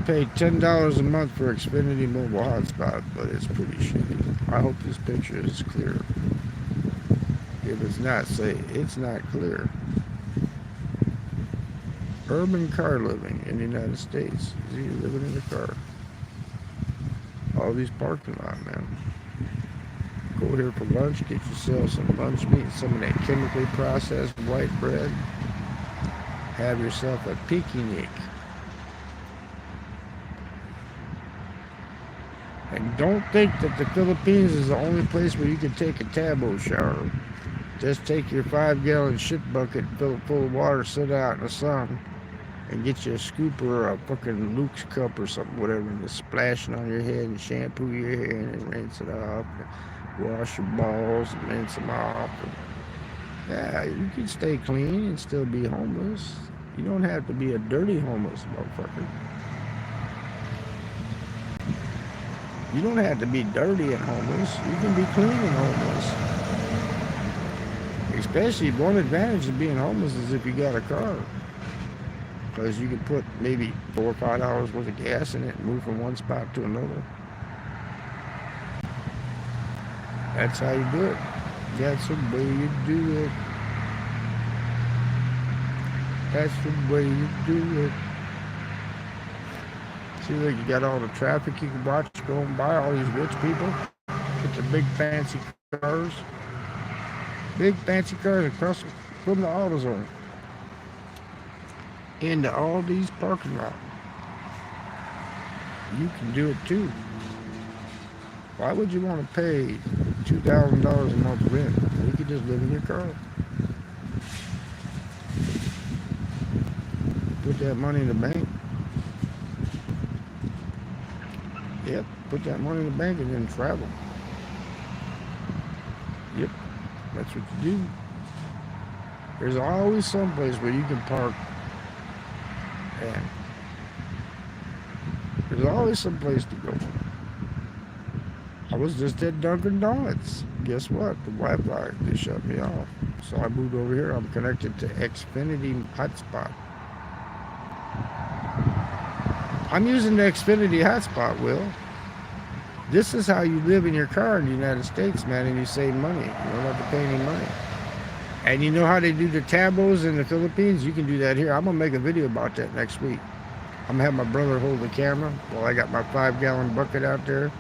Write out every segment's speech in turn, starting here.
pay $10 a month for Xfinity mobile hotspot, but it's pretty shitty. I hope this picture is clear. If it's not, say it's not clear. Urban car living in the United States. Is he living in a car? All these parking lot, man. Go here for lunch, get yourself some lunch meat, some of that chemically processed white bread. Have yourself a picnic. And don't think that the Philippines is the only place where you can take a tabo shower. Just take your 5-gallon shit bucket, fill it full of water, sit out in the sun, and get you a scooper or a fucking Luke's cup or something, whatever, and just splash it on your head and shampoo your hair and rinse it off. Wash your balls and rinse them off. And, yeah, you can stay clean and still be homeless. You don't have to be a dirty homeless motherfucker. You don't have to be dirty and homeless. You can be clean and homeless. Especially one advantage of being homeless is if you got a car. Because you can put maybe $4 or $5 worth of gas in it and move from one spot to another. That's how you do it. That's the way you do it. That's the way you do it. See, like you got all the traffic you can watch going by, all these rich people with their big fancy cars. Big fancy cars across from the AutoZone into all these parking lots. You can do it too. Why would you want to pay $2,000 a month rent? You could just live in your car. Put that money in the bank. Yep, put that money in the bank and then travel. Yep, that's what you do. There's always some place where you can park, and there's always some place to go. I was just at Dunkin' Donuts. Guess what? The Wi-Fi, they shut me off. So I moved over here. I'm connected to Xfinity hotspot. I'm using the Xfinity hotspot, Will. This is how you live in your car in the United States, man, and you save money. You don't have to pay any money. And you know how they do the tabos in the Philippines? You can do that here. I'm going to make a video about that next week. I'm going to have my brother hold the camera while I got my 5-gallon bucket out there.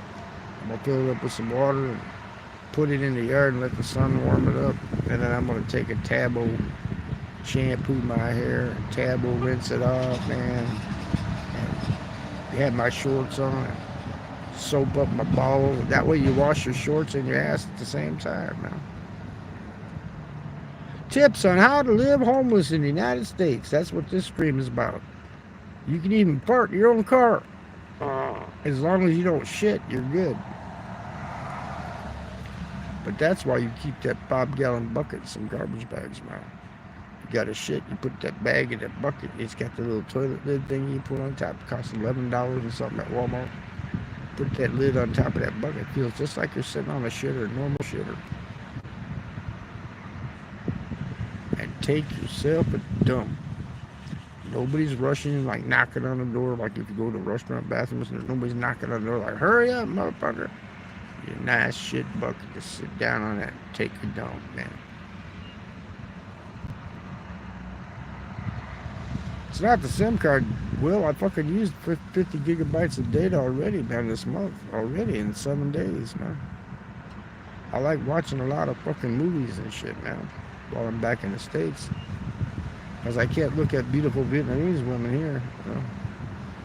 I'm going to fill it up with some water and put it in the yard and let the sun warm it up. And then I'm going to take a tabo, shampoo my hair, tabo, rinse it off, man. And have my shorts on and soap up my balls. That way you wash your shorts and your ass at the same time, man. Tips on how to live homeless in the United States. That's what this stream is about. You can even fart in your own car. As long as you don't shit, you're good. But that's why you keep that 5-gallon bucket in some garbage bags, man. You got a shit, you put that bag in that bucket. It's got the little toilet lid thing you put on top. It costs $11 or something at Walmart. Put that lid on top of that bucket. It feels just like you're sitting on a shitter, a normal shitter. And take yourself a dump. Nobody's rushing, like knocking on the door, like if you go to restaurant bathrooms and nobody's knocking on the door, like, hurry up, motherfucker. Your nice shit bucket, just sit down on that and take a dump, man. It's not the SIM card, Will. I fucking used 50 gigabytes of data already, man, this month. Already in 7 days, man. I like watching a lot of fucking movies and shit, man, while I'm back in the States. Because I can't look at beautiful Vietnamese women here. You know?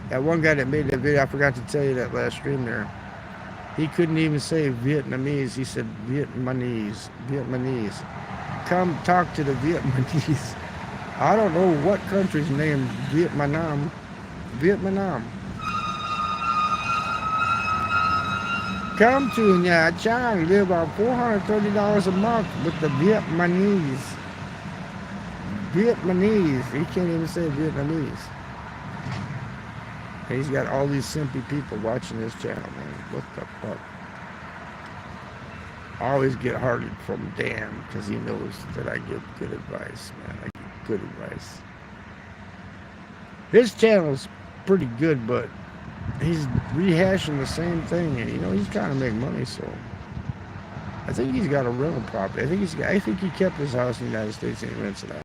That one guy that made that video, I forgot to tell you that last stream there. He couldn't even say Vietnamese. He said Vietnamese. Vietnamese. Come talk to the Vietnamese. I don't know what country's named Vietnam. Vietnam. Come to Nha Trang, live on $430 a month with the Vietnamese. Vietnamese. He can't even say Vietnamese. And he's got all these simpy people watching this channel, man. What the fuck? I always get hearted from Dan because he knows that I give good advice, man. I give good advice. His channel's pretty good, but he's rehashing the same thing, and he's trying to make money. So I think he's got a rental property. I think he kept his house in the United States and he rents it out.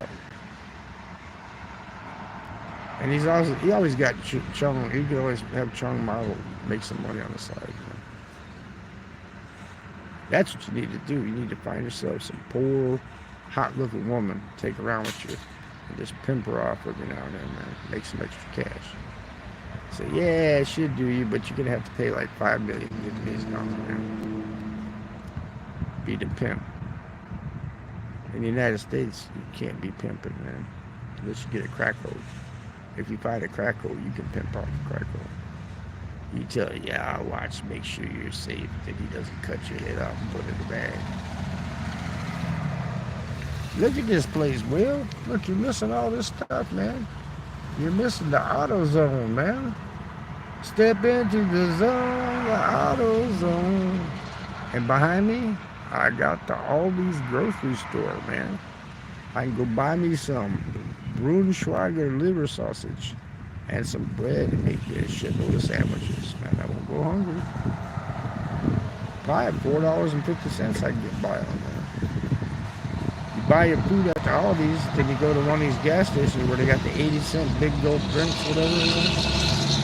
And he always got Chung. He could always have Chung model make some money on the side. That's what you need to do. You need to find yourself some poor, hot-looking woman, take around with you, and just pimp her off every now and then, man. Make some extra cash. Say, yeah, she'll do you, but you're gonna have to pay like $5 million Vietnamese dollars, man. Be the pimp. In the United States, you can't be pimping, man, unless you get a crack hole. If you find a crack hole, you can pimp off a crack hole. You tell her, yeah, I'll watch, make sure you're safe, that he doesn't cut your head off and put it in the bag. Look at this place, Will. Look, you're missing all this stuff, man. You're missing the auto zone, man. Step into the zone, the auto zone. And behind me, I got the Aldi's grocery store, man. I can go buy me some Braunschweiger liver sausage and some bread and make me a shitload of sandwiches, man. I won't go hungry. Probably at $4.50 I can get by on that. You buy your food at the Aldi's, then you go to one of these gas stations where they got the 80-cent big gulp drinks, whatever it is.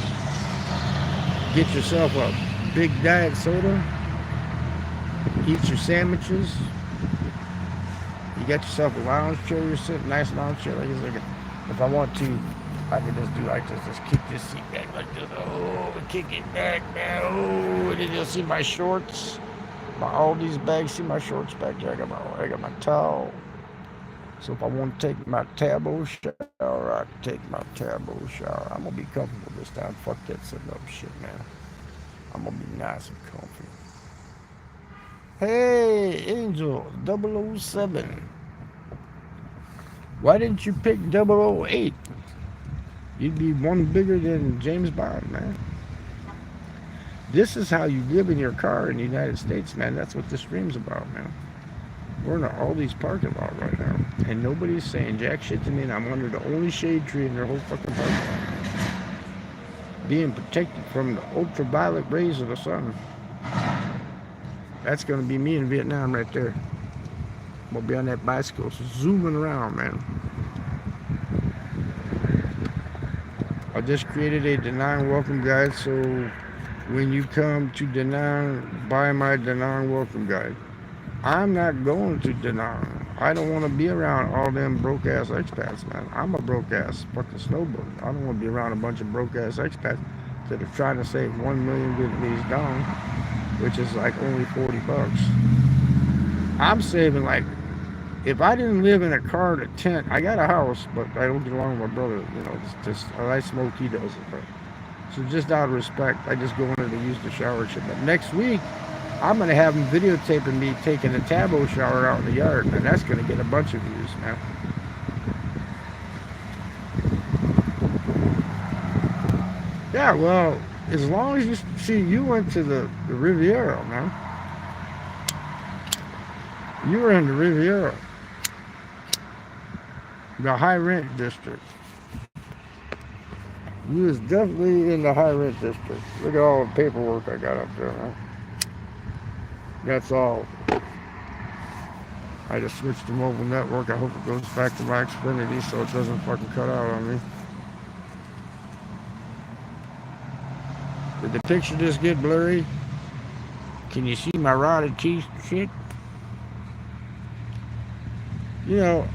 Get yourself a big diet soda. Eat your sandwiches. You got yourself a lounge chair, you're sitting, nice lounge chair. If I want to, I can just do like this, just kick this seat back like this. Oh, kick it back now. Oh, and then you'll see my shorts, all these bags. See my shorts back there. I got my towel. So if I want to take my tabo shower, I can take my tabo shower. I'm gonna be comfortable this time. Fuck that sitting up shit, man. I'm gonna be nice and comfy. Hey, Angel 007. Why didn't you pick 008? You'd be one bigger than James Bond, man. This is how you live in your car in the United States, man. That's what this stream's about, man. We're in all these parking lot right now, and nobody's saying jack shit to me, and I'm under the only shade tree in their whole fucking parking lot. Being protected from the ultraviolet rays of the sun. That's gonna be me in Vietnam right there. We'll be on that bicycle, zooming around, man. I just created a Da Nang welcome guide, so when you come to Da Nang, buy my Da Nang welcome guide. I'm not going to Da Nang. I don't want to be around all them broke ass expats, man. I'm a broke ass fucking snowbird. I don't want to be around a bunch of broke ass expats that are trying to save 1 million Vietnamese dong, which is like only $40. I'm saving like, if I didn't live in a car in a tent, I got a house, but I don't get along with my brother. Just I smoke, he does it. But so just out of respect, I just go in there to use the shower shit. But next week, I'm gonna have him videotaping me taking a tabo shower out in the yard, and that's gonna get a bunch of views, man. Yeah, well, as long as you went to the Riviera, man. You were in the Riviera. The high rent district. You was definitely in the high rent district. Look at all the paperwork I got up there, man. That's all. I just switched to mobile network. I hope it goes back to my Xfinity so it doesn't fucking cut out on me. Did the picture just get blurry? Can you see my rotted teeth and shit?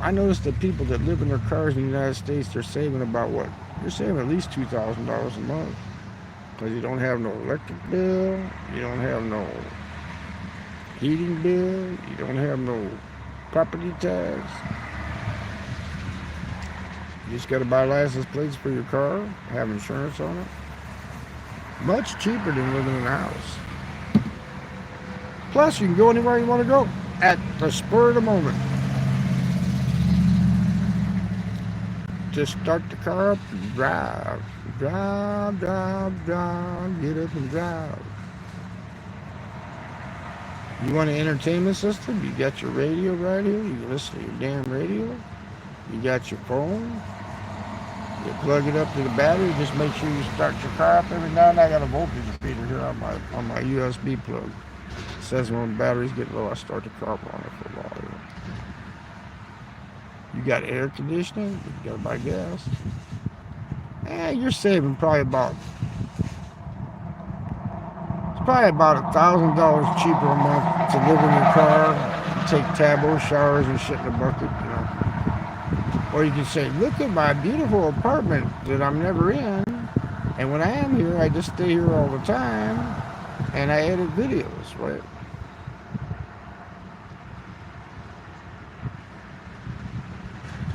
I noticed that people that live in their cars in the United States, they're saving about what? They're saving at least $2,000 a month. Because you don't have no electric bill, you don't have no heating bill, you don't have no property tax. You just got to buy license plates for your car, have insurance on it. Much cheaper than living in a house. Plus, you can go anywhere you want to go at the spur of the moment. Just start the car up and drive, get up and drive. You want an entertainment system? You got your radio right here. You can listen to your damn radio. You got your phone. You plug it up to the battery. Just make sure you start your car up every now and then. I got a voltage meter here on my USB plug. It says when the batteries get low, I start the car on it for a while. You got air conditioning. You got to buy gas. You're saving probably about $1,000 cheaper a month to live in your car, take tabo showers and shit in a bucket, you know. Or you can say, look at my beautiful apartment that I'm never in, and when I am here, I just stay here all the time, and I edit videos, right?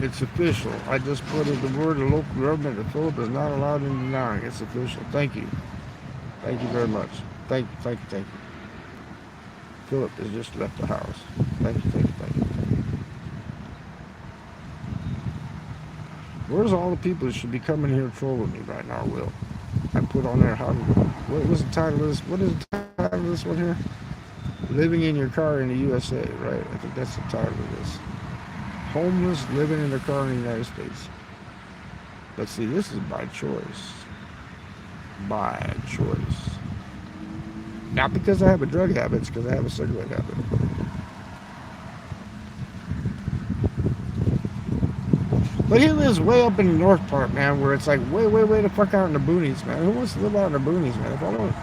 It's official. I just put in the word of local government that Philip is not allowed in denying. It's official. Thank you. Thank you very much. Thank you. Philip has just left the house. Thank you. Where's all the people that should be coming here trolling me right now, Will? I put on there what was the title of this? What is the title of this one here? Living in your car in the USA, right? I think that's the title of this. Homeless living in a car in the United States. But see, this is by choice. By choice. Not because I have a drug habit, it's because I have a cigarette habit. But he lives way up in the north part, man, where it's like way the fuck out in the boonies, man. Who wants to live out in the boonies, man? If I don't,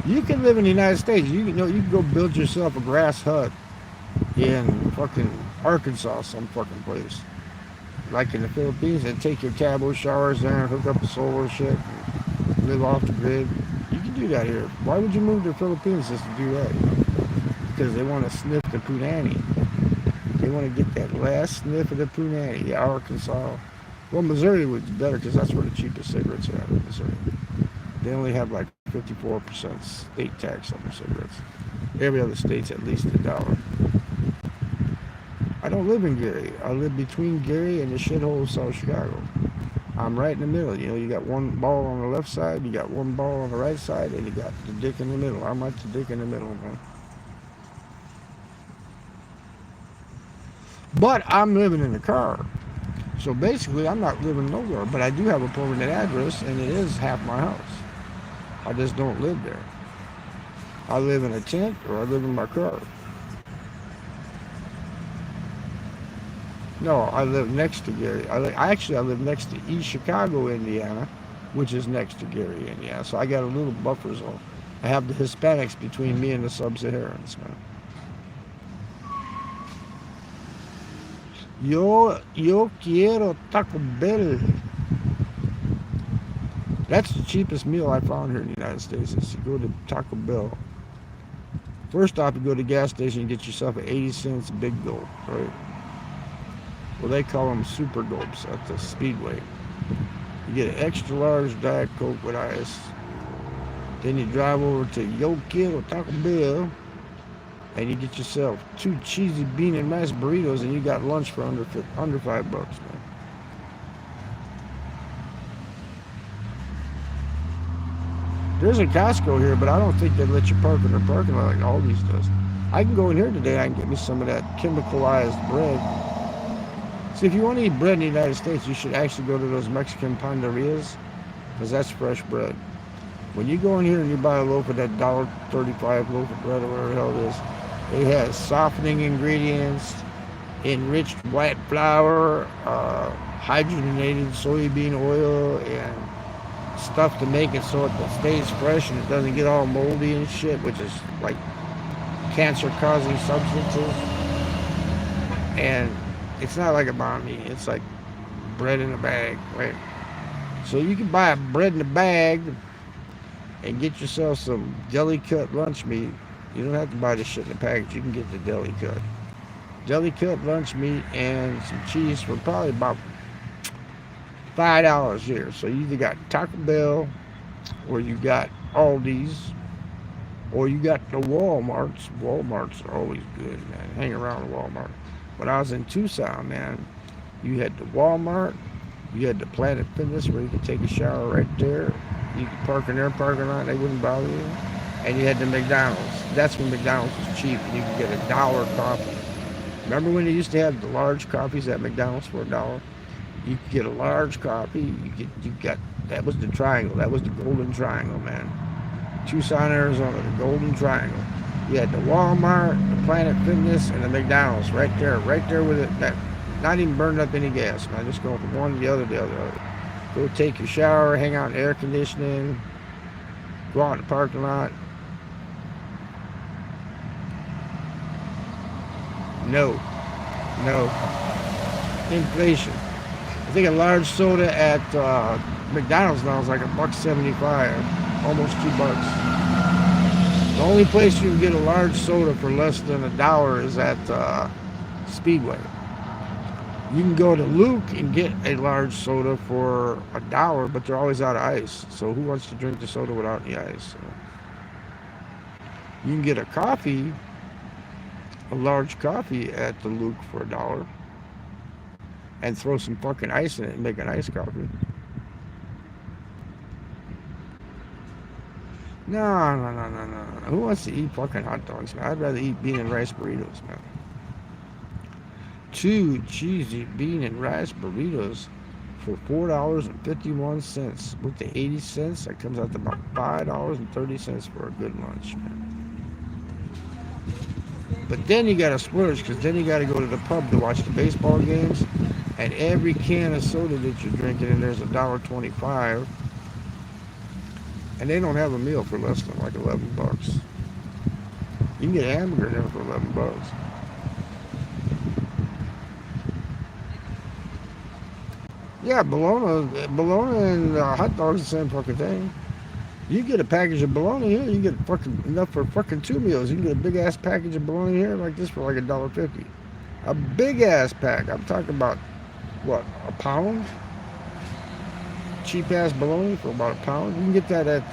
you can live in the United States. You can go build yourself a grass hut in fucking Arkansas, some fucking place. Like in the Philippines, and take your tabo showers there and hook up the solar shit and live off the grid. You can do that here. Why would you move to the Philippines just to do that? Because they want to sniff the punani. They want to get that last sniff of the punani. Yeah, Arkansas. Well, Missouri would be better because that's where the cheapest cigarettes are in Missouri. They only have like 54% state tax on their cigarettes. Every other state's at least $1. I don't live in Gary. I live between Gary and the shithole of South Chicago. I'm right in the middle. You know, you got one ball on the left side, you got one ball on the right side, and you got the dick in the middle. I'm like the dick in the middle, man. But I'm living in a car. So basically, I'm not living nowhere. But I do have a permanent address, and it is half my house. I just don't live there. I live in a tent, or I live in my car. No, I live next to Gary. I live next to East Chicago, Indiana, which is next to Gary, Indiana. So I got a little buffer zone. I have the Hispanics between me and the Sub-Saharans, man. Yo quiero Taco Bell. That's the cheapest meal I found here in the United States is to go to Taco Bell. First off, you go to the gas station and get yourself an 80 cents big gulp, right? Well, they call them super gulps at the Speedway. You get an extra large Diet Coke with ice. Then you drive over to Yo Quiero Taco Bell and you get yourself 2 cheesy bean and mashed burritos, and you got lunch for under $5, man. There's a Costco here, but I don't think they let you park in their parking lot like Aldi's does. I can go in here today. I can get me some of that chemicalized bread. See, if you want to eat bread in the United States, you should actually go to those Mexican panderias, because that's fresh bread. When you go in here and you buy a loaf of that $1.35 loaf of bread or whatever the hell it is, it has softening ingredients, enriched white flour, hydrogenated soybean oil, and stuff to make it so it stays fresh and it doesn't get all moldy and shit, which is like cancer-causing substances. And it's not like a banh mi, it's like bread in a bag, right? So you can buy a bread in a bag and get yourself some deli-cut lunch meat. You don't have to buy this shit in a package. You can get the deli-cut. Deli-cut lunch meat and some cheese for probably about $5 here. So you either got Taco Bell, or you got Aldi's, or you got the Walmarts. Walmarts are always good, man. Hang around Walmart. When I was in Tucson, man, you had the Walmart, you had the Planet Fitness where you could take a shower right there. You could park in their parking lot, they wouldn't bother you. And you had the McDonald's. That's when McDonald's was cheap, and you could get $1 coffee. Remember when they used to have the large coffees at McDonald's for $1? You could get a large coffee. You got that was the triangle. That was the golden triangle, man. Tucson, Arizona, the golden triangle. You had the Walmart, the Planet Fitness, and the McDonald's right there with it. That not even burned up any gas, man. Just going from one to the other, the other. Go take your shower, hang out in air conditioning, go out in the parking lot. No. Inflation. I think a large soda at McDonald's now is like $1.75, almost $2. The only place you can get a large soda for less than $1 is at Speedway. You can go to Luke and get a large soda for $1, but they're always out of ice. So who wants to drink the soda without any ice? So you can get a coffee, a large coffee at the Luke for $1, and throw some fucking ice in it and make an iced coffee. No. Who wants to eat fucking hot dogs, man? I'd rather eat bean and rice burritos, man. 2 cheesy bean and rice burritos for $4.51. With the 80 cents, that comes out to about $5.30 for a good lunch, man. But then you gotta splurge, because then you gotta go to the pub to watch the baseball games, and every can of soda that you're drinking in there's $1.25, and they don't have a meal for less than like $11. You can get a hamburger there for $11. Yeah, bologna and hot dogs the same fucking thing. You get a package of bologna here, you get fucking enough for fucking 2 meals. You can get a big ass package of bologna here like this for like $1.50. A big ass pack. I'm talking about what, a pound? Cheap ass bologna for about a pound. You can get that at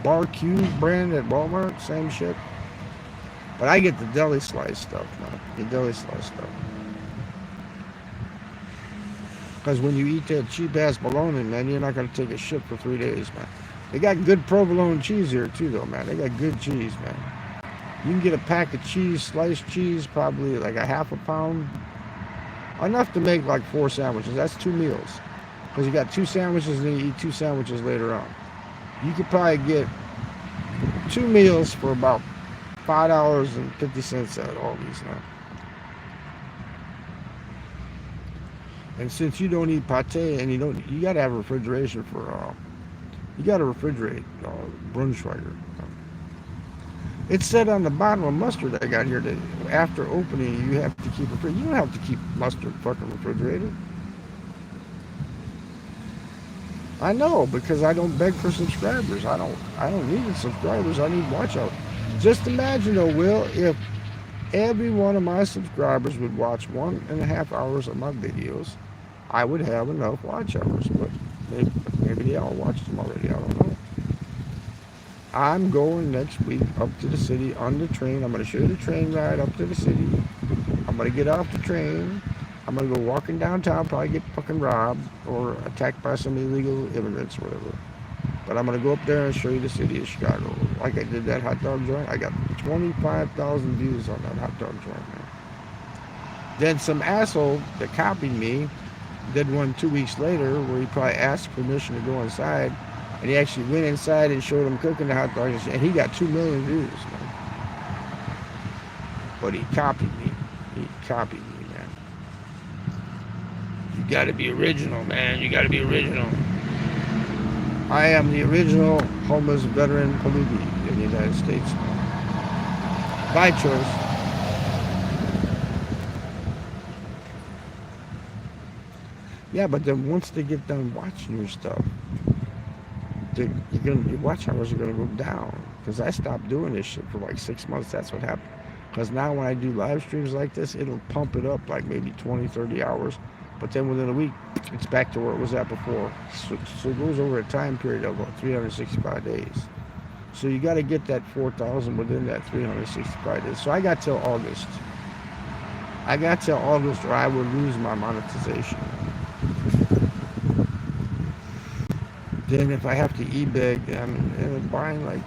Bar Q brand at Walmart, same shit. But I get the deli slice stuff, man. The deli slice stuff. Because when you eat that cheap ass bologna, man, you're not going to take a shit for 3 days, man. They got good provolone cheese here too, though, man. They got good cheese, man. You can get a pack of cheese, sliced cheese, probably like a half a pound. Enough to make like 4 sandwiches. That's 2 meals. Because you got 2 sandwiches and then you eat 2 sandwiches later on. You could probably get 2 meals for about $5.50 at Aldi's now. And since you don't eat pate and you got to have refrigeration for, you got to refrigerate Braunschweiger. It said on the bottom of mustard I got here that after opening you have to keep refrigerated. You don't have to keep mustard fucking refrigerated. I know, because I don't beg for subscribers. I don't need subscribers. I need watch out. Just imagine though, Will, if every one of my subscribers would watch 1.5 hours of my videos, I would have enough watch hours. But maybe they all watched them already. I don't know. I'm going next week up to the city on the train. I'm going to show you the train ride up to the city. I'm going to get off the train. I'm going to go walking downtown, probably get fucking robbed or attacked by some illegal immigrants or whatever. But I'm going to go up there and show you the city of Chicago. Like I did that hot dog joint. I got 25,000 views on that hot dog joint, man. Then some asshole that copied me did one 2 weeks later where he probably asked permission to go inside. And he actually went inside and showed him cooking the hot dogs. And he got 2 million views, man. But he copied me. He copied me, man. You gotta be original, man. You gotta be original. I am the original homeless veteran Palugi in the United States. By choice. Yeah, but then once they get done watching your stuff, your watch hours are gonna go down. Because I stopped doing this shit for like 6 months. That's what happened. Because now when I do live streams like this, it'll pump it up like maybe 20, 30 hours. But then within a week, it's back to where it was at before. So it goes over a time period of about 365 days. So you got to get that 4,000 within that 365 days. So I got till August. I got till August or I would lose my monetization. Then if I have to e-beg, I'm buying like,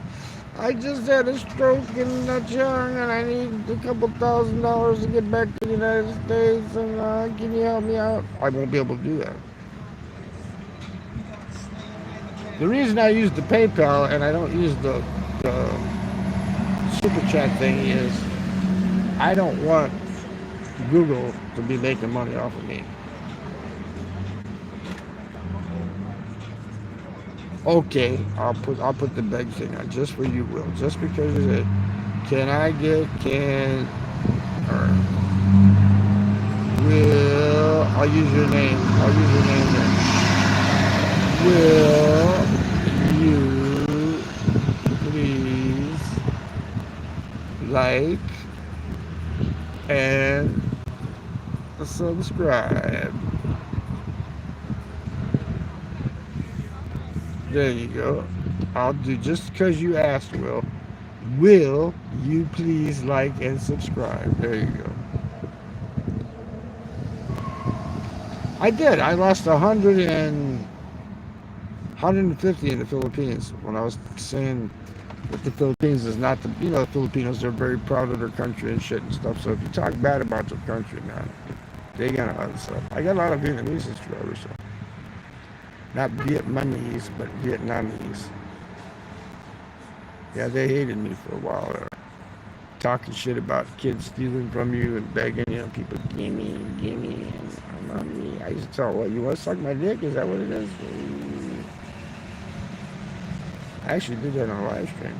I just had a stroke and not young and I need a couple $1,000s to get back to the United States and can you help me out? I won't be able to do that. The reason I use the PayPal and I don't use the super chat thing is I don't want Google to be making money off of me. Okay, I'll put the beg thing on just for you, Will. Just because you said, or Will, I'll use your name. I'll use your name then. Will you please like and subscribe? There you go. I'll do just because you asked, Will. Will you please like and subscribe? There you go. I did. I lost 150 in the Philippines when I was saying that the Philippines is not the, the Filipinos are very proud of their country and shit and stuff. So if you talk bad about their country, man, they gonna unsub. I got a lot of Vietnamese subscribers, so not Vietnamese, but Vietnamese. Yeah, they hated me for a while there. Talking shit about kids stealing from you and begging, people, gimme, and mommy. I used to tell, what, you want to suck my dick? Is that what it is? I actually did that on a live stream.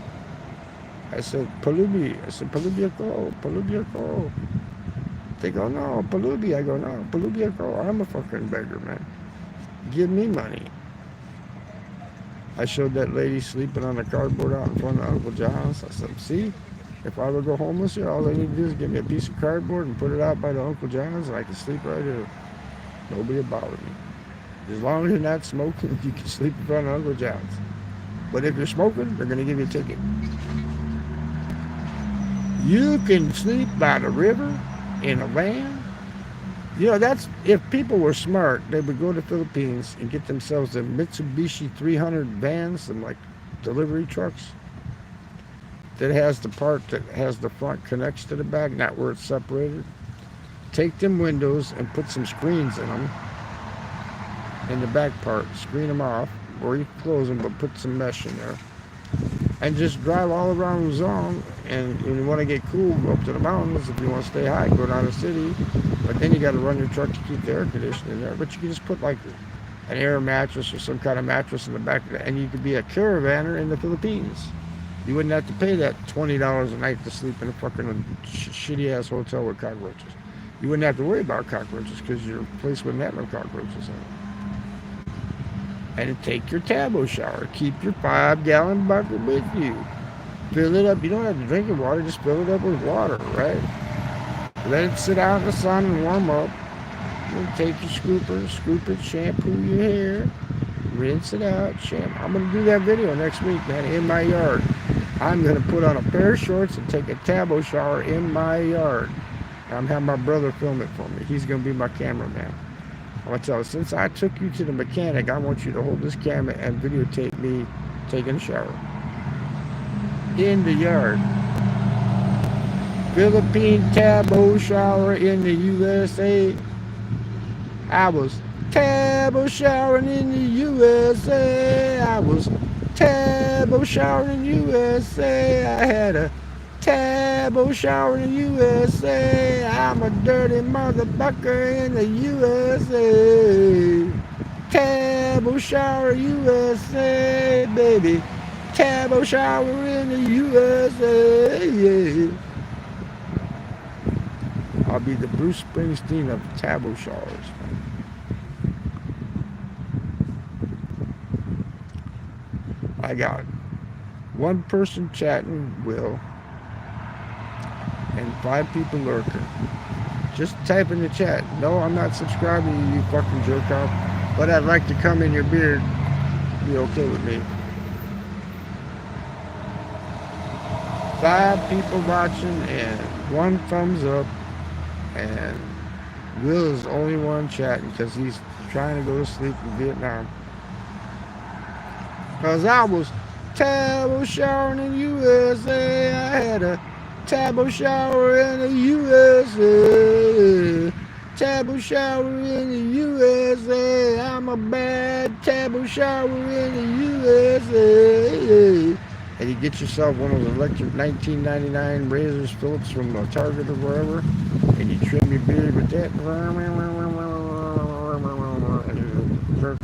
I said, Palubi. I said, Palubi ako. They go, no, Palubi. I go, no, Palubi ako. I'm a fucking beggar, man. Give me money. I showed that lady sleeping on a cardboard out in front of Uncle John's. I said, see, if I would go homeless here, all they need to do is give me a piece of cardboard and put it out by the Uncle John's, and I can sleep right here. Nobody will bother me. As long as you're not smoking, you can sleep in front of Uncle John's. But if you're smoking, they're going to give you a ticket. You can sleep by the river in a van. That's, if people were smart, they would go to the Philippines and get themselves a Mitsubishi 300 vans, and like delivery trucks, that has the part that has the front connects to the back, not where it's separated. Take them windows and put some screens in them, in the back part, screen them off, or you close them, but put some mesh in there. And just drive all around Luzon, and when you want to get cool, go up to the mountains. If you want to stay high, go down the city. But then you got to run your truck to keep the air conditioning there. But you can just put like an air mattress or some kind of mattress in the back of it, and you could be a caravaner in the Philippines. You wouldn't have to pay that $20 a night to sleep in a fucking shitty-ass hotel with cockroaches. You wouldn't have to worry about cockroaches because your place wouldn't have no cockroaches in it. And take your Tabo shower. Keep your 5-gallon bucket with you. Fill it up. You don't have to drink the water. Just fill it up with water, right? Let it sit out in the sun and warm up. Then take your scooper, scoop it, shampoo your hair, rinse it out. I'm going to do that video next week, man, in my yard. I'm going to put on a pair of shorts and take a Tabo shower in my yard. I'm having my brother film it for me. He's going to be my cameraman. I'm going to tell you, since I took you to the mechanic, I want you to hold this camera and videotape me taking a shower. In the yard. Philippine Tabo shower in the USA. I was Tabo showering in the USA. I was Tabo showering in the USA. I had a Tabo shower in the USA. I'm a dirty motherfucker in the USA. Tabo shower USA, baby. Tabo shower in the USA. I'll be the Bruce Springsteen of Tabo showers. I got one person chatting, Will, and 5 people lurking. Just type in the chat. No, I'm not subscribing to you, fucking jerk off. But I'd like to come in your beard. Be okay with me. 5 people watching and 1 thumbs up. And Will is the only one chatting because he's trying to go to sleep in Vietnam. Because I was Tabo showering in the USA. I had a Tabo shower in the USA. Tabo shower in the USA. I'm I'm a bad taboo shower in the USA. And you get yourself one of those electric 1999 razors Phillips from Target or wherever, and you trim your beard with that.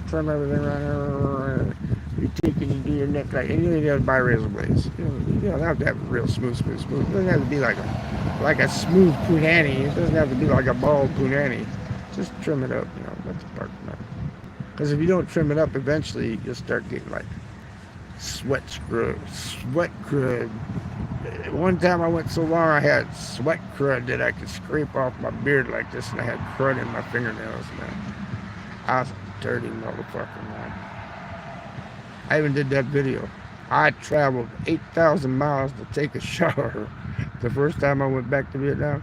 Trim everything around. You take it and do your neck like, and you don't have to buy razor blades. You don't have to have it real smooth. It doesn't have to be like a smooth punani. It doesn't have to be like a bald punani. Just trim it up, let the part come out. Because if you don't trim it up, eventually you'll start getting like sweat crud. One time I went so long I had sweat crud that I could scrape off my beard like this, and I had crud in my fingernails, man. I was a dirty motherfucker, man. I even did that video. I traveled 8,000 miles to take a shower. The first time I went back to Vietnam,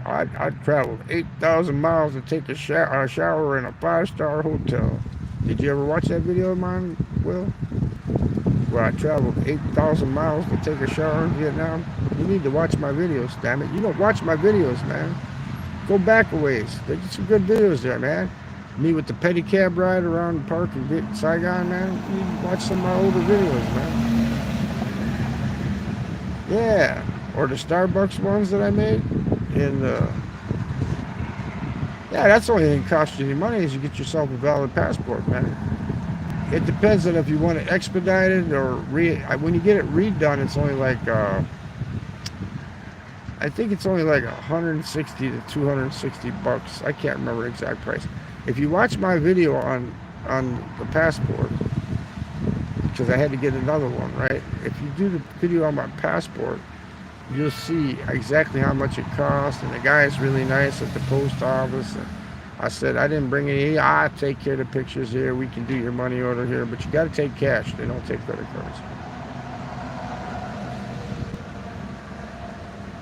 I traveled 8,000 miles to take a shower in a 5-star hotel. Did you ever watch that video of mine, Will? Where I traveled 8,000 miles to take a shower in Vietnam? You need to watch my videos, damn it. You don't watch my videos, man. Go back a ways. There's some good videos there, man. Me with the pedicab ride around the park in Saigon, man. You need to watch some of my older videos, man. Yeah. Or the Starbucks ones that I made. Yeah, that's the only thing that costs you any money is you get yourself a valid passport, man. It depends on if you want it expedited or when you get it redone, it's only like I think it's only like 160 to 260 bucks. I can't remember the exact price. If you watch my video on the passport, because I had to get another one, right? If you do the video on my passport, you'll see exactly how much it costs, and the guy is really nice at the post office. And I said, I didn't bring any. I take care of the pictures here. We can do your money order here, but you got to take cash. They don't take credit cards.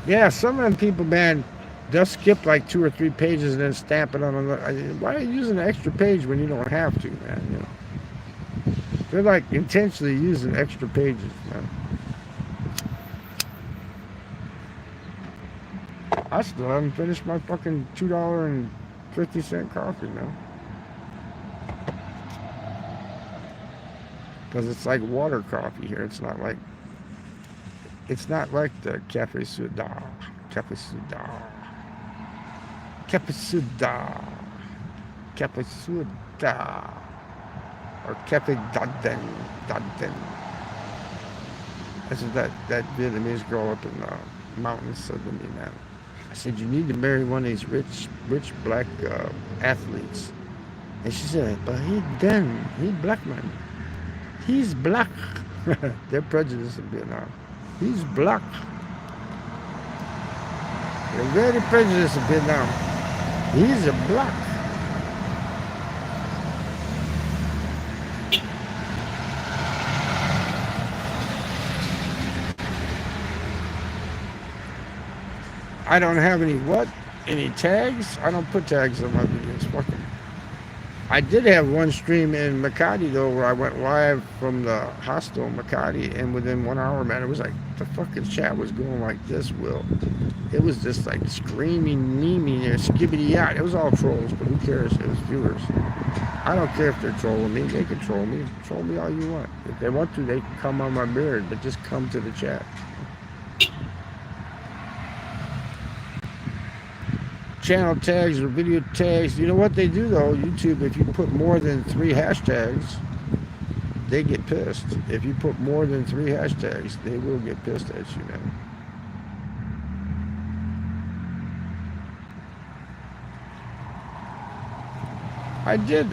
Yeah, some of them people, man, they'll skip like 2 or 3 pages and then stamp it on another. Why are you using an extra page when you don't have to, man? They're like intentionally using extra pages, man. I still haven't finished my fucking $2.50 coffee now. Because it's like water coffee here. It's not like the Cafe Suda. Cafe Suda. Cafe Suda. Cafe Suda. Or Cafe Daden. Daden. That's what that Vietnamese girl up in the mountains said to me, man. I said, you need to marry one of these rich black athletes. And she said, but he's black, man. He's black. They're prejudiced in Vietnam. He's black. They're very prejudiced in Vietnam. He's a black. I don't have any any tags? I don't put tags on my videos. Fuck them. I did have one stream in Makati though, where I went live from the hostel in Makati, and within 1 hour, man, it was like the fucking chat was going like this, Will. It was just like screaming, memeing, and skibbity yacht. It was all trolls, but who cares? It was viewers. I don't care if they're trolling me. They can troll me. Troll me all you want. If they want to, they can come on my beard, but just come to the chat. Channel tags or video tags. You know what they do though, YouTube, if you put more than 3 hashtags, they get pissed. If you put more than 3 hashtags, they will get pissed at you, man. I did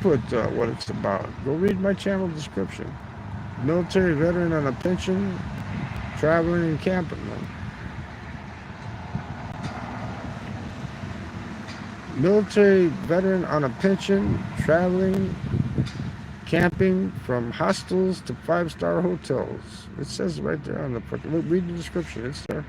put what it's about. Go read my channel description. Military veteran on a pension, traveling and camping, man. Military veteran on a pension, traveling, camping from hostels to 5-star hotels. It says right there on the fucking. Look, read the description. It's there.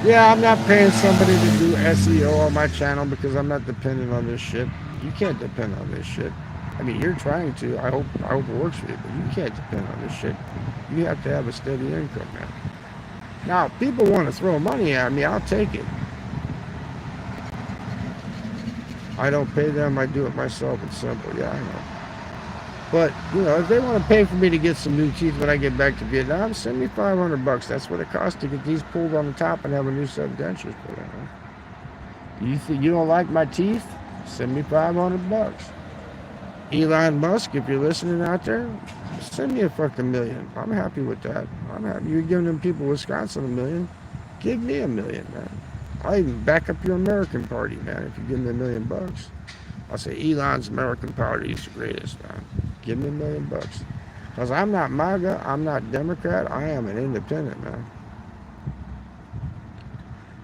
Yeah, I'm not paying somebody to do SEO on my channel because I'm not dependent on this shit. You can't depend on this shit. I mean, you're trying to. I hope it works for you, but you can't depend on this shit. You have to have a steady income, man. Now, if people want to throw money at me, I'll take it. I don't pay them. I do it myself. It's simple. Yeah, I know. But, you know, if they want to pay for me to get some new teeth when I get back to Vietnam, send me $500. That's what it costs to get these pulled on the top and have a new set of dentures put in. You don't like my teeth? Send me $500. Elon Musk, if you're listening out there, send me a fucking million. I'm happy with that. I'm happy. You're giving them people in Wisconsin a million. Give me a million, man. I'll even back up your American Party, man, if you give me $1 million. I'll say Elon's American Party is the greatest, man. Give me $1 million. Because I'm not MAGA, I'm not Democrat, I am an independent, man.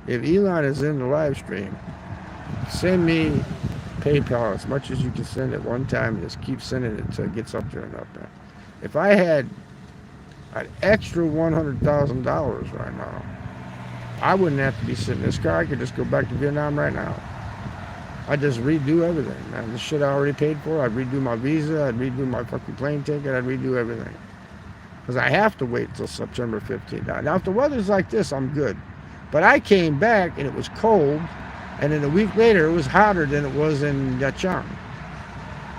If Elon is in the live stream, send me PayPal as much as you can send at one time, and just keep sending it until it gets up there and up there. If I had an extra $100,000 right now, I wouldn't have to be sitting in this car. I could just go back to Vietnam right now. I'd just redo everything, man. The shit I already paid for, I'd redo my visa, I'd redo my fucking plane ticket, I'd redo everything. Because I have to wait till September 15th. Now, if the weather's like this, I'm good. But I came back and it was cold, and then a week later it was hotter than it was in Nha Trang.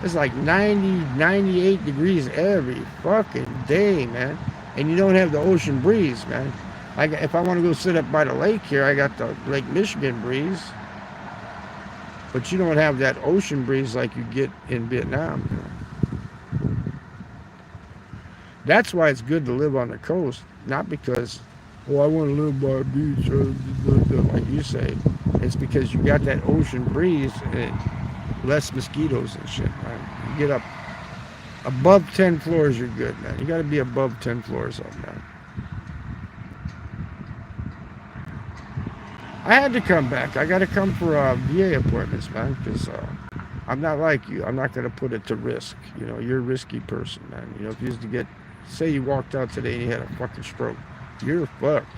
It's like 90, 98 degrees every fucking day, man. And you don't have the ocean breeze, man. If I want to go sit up by the lake here, I got the Lake Michigan breeze. But you don't have that ocean breeze like you get in Vietnam. You know? That's why it's good to live on the coast. Not because, oh, I want to live by a beach, or like you say. It's because you got that ocean breeze and less mosquitoes and shit, man. You get up above 10 floors, you're good, man. You got to be above 10 floors up, man. I had to come back. I got to come for VA appointments, man, because I'm not like you. I'm not going to put it to risk. You know, you're a risky person, man. You know, if you used to get, say you walked out today and you had a fucking stroke, you're fucked.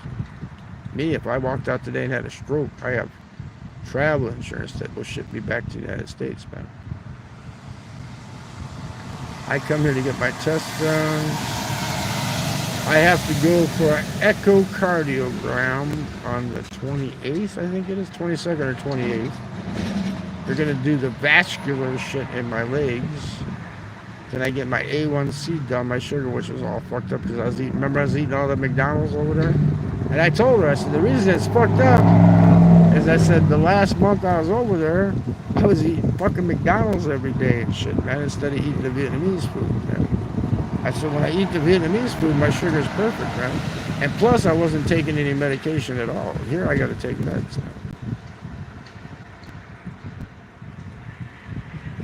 Me, if I walked out today and had a stroke, I have travel insurance that will ship me back to the United States, man. I come here to get my tests done. I have to go for an echocardiogram on the 28th, I think it is, 22nd or 28th. They're going to do the vascular shit in my legs. Then I get my A1C done, my sugar, which was all fucked up because I was eating all the McDonald's over there? And I told her, I said, the reason it's fucked up is I said the last month I was over there, I was eating fucking McDonald's every day and shit, man, instead of eating the Vietnamese food, man. I said, when I eat the Vietnamese food, my sugar's perfect, man. And plus, I wasn't taking any medication at all. Here, I got to take meds now.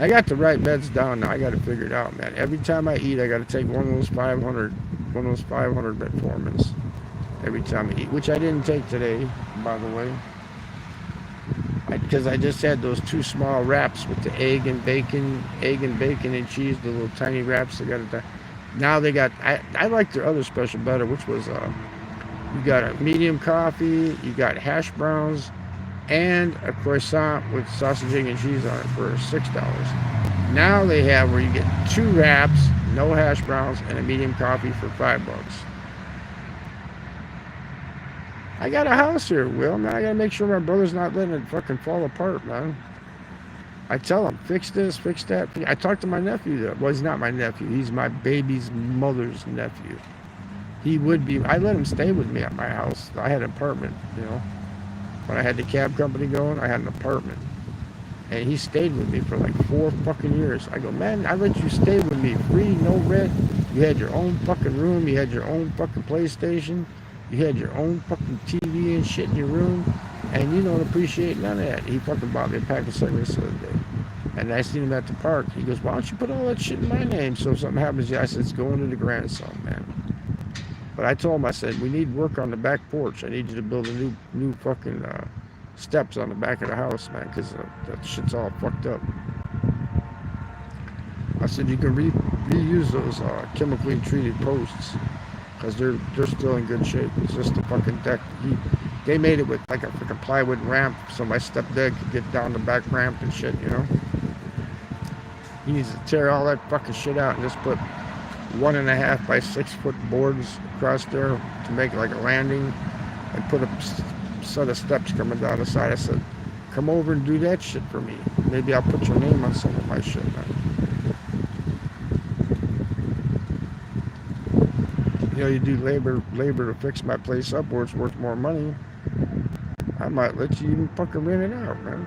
I got the right meds down now. I got to figure it out, man. Every time I eat, I got to take one of those 500 metformins every time I eat, which I didn't take today, by the way. Because I just had those 2 small wraps with the egg and bacon and cheese, the little tiny wraps. They got it. Now they got, I like their other special better, which was, you got a medium coffee, you got hash browns, and a croissant with sausage, egg, and cheese on it for $6. Now they have where you get 2 wraps, no hash browns, and a medium coffee for $5. I got a house here, Will, man. I gotta make sure my brother's not letting it fucking fall apart, man. I tell him, fix this, fix that. I talked to my nephew there. Well, he's not my nephew. He's my baby's mother's nephew. He would be. I let him stay with me at my house. I had an apartment, you know. When I had the cab company going, I had an apartment. And he stayed with me for like 4 fucking years. I go, man, I let you stay with me free, no rent. You had your own fucking room. You had your own fucking PlayStation. You had your own fucking TV and shit in your room. And you don't appreciate none of that. He fucking bought me a pack of cigarettes the other day. And I seen him at the park. He goes, why don't you put all that shit in my name so if something happens to you? I said, it's going to the grandson, man. But I told him, I said, we need work on the back porch. I need you to build a new fucking steps on the back of the house, man, because that shit's all fucked up. I said, you can reuse those chemically treated posts because they're still in good shape. It's just the fucking deck. They made it with like a plywood ramp so my stepdad could get down the back ramp and shit, you know. He needs to tear all that fucking shit out and just put 1.5 by 6 foot boards across there to make like a landing and put a set of steps coming down the side. I said, Come over and do that shit for me. Maybe I'll put your name on some of my shit, man. You know, you do labor to fix my place up where it's worth more money. I might let you even fucking rent it out, man.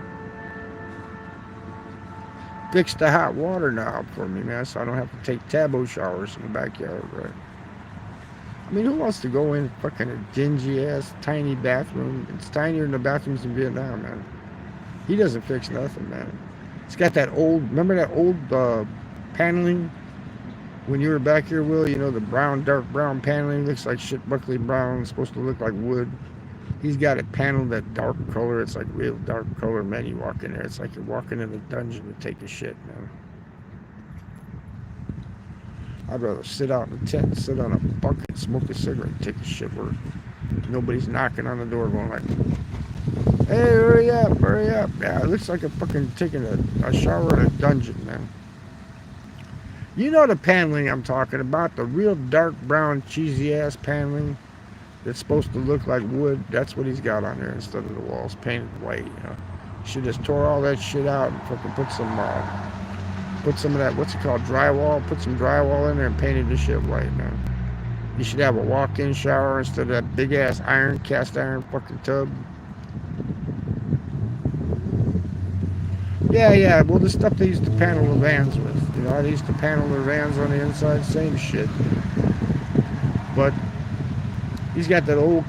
Fix the hot water knob for me, man, so I don't have to take tabo showers in the backyard, right? I mean, who wants to go in fucking a dingy ass tiny bathroom? It's tinier than the bathrooms in Vietnam, man. He doesn't fix nothing, man. It's got that old, remember that old paneling when you were back here, Will? You know, the brown, dark brown paneling looks like shit. Buckley brown, it's supposed to look like wood. He's got it paneled that dark color. It's like real dark color, man. You walk in there, it's like you're walking in a dungeon to take a shit, man. I'd rather sit out in a tent, sit on a bucket, smoke a cigarette, and take a shit where nobody's knocking on the door going like, hey, hurry up, hurry up. Yeah, it looks like I'm fucking taking a shower in a dungeon, man. You know the paneling I'm talking about, the real dark brown cheesy ass paneling that's supposed to look like wood. That's what he's got on there instead of the walls painted white, you know. You should just tore all that shit out and fucking put some of that, what's it called, drywall, put some drywall in there and painted the shit white, man. You should have a walk-in shower instead of that big ass cast iron fucking tub. Yeah, well, the stuff they used to panel the vans with, you know, they used to panel their vans on the inside, same shit. But he's got that old,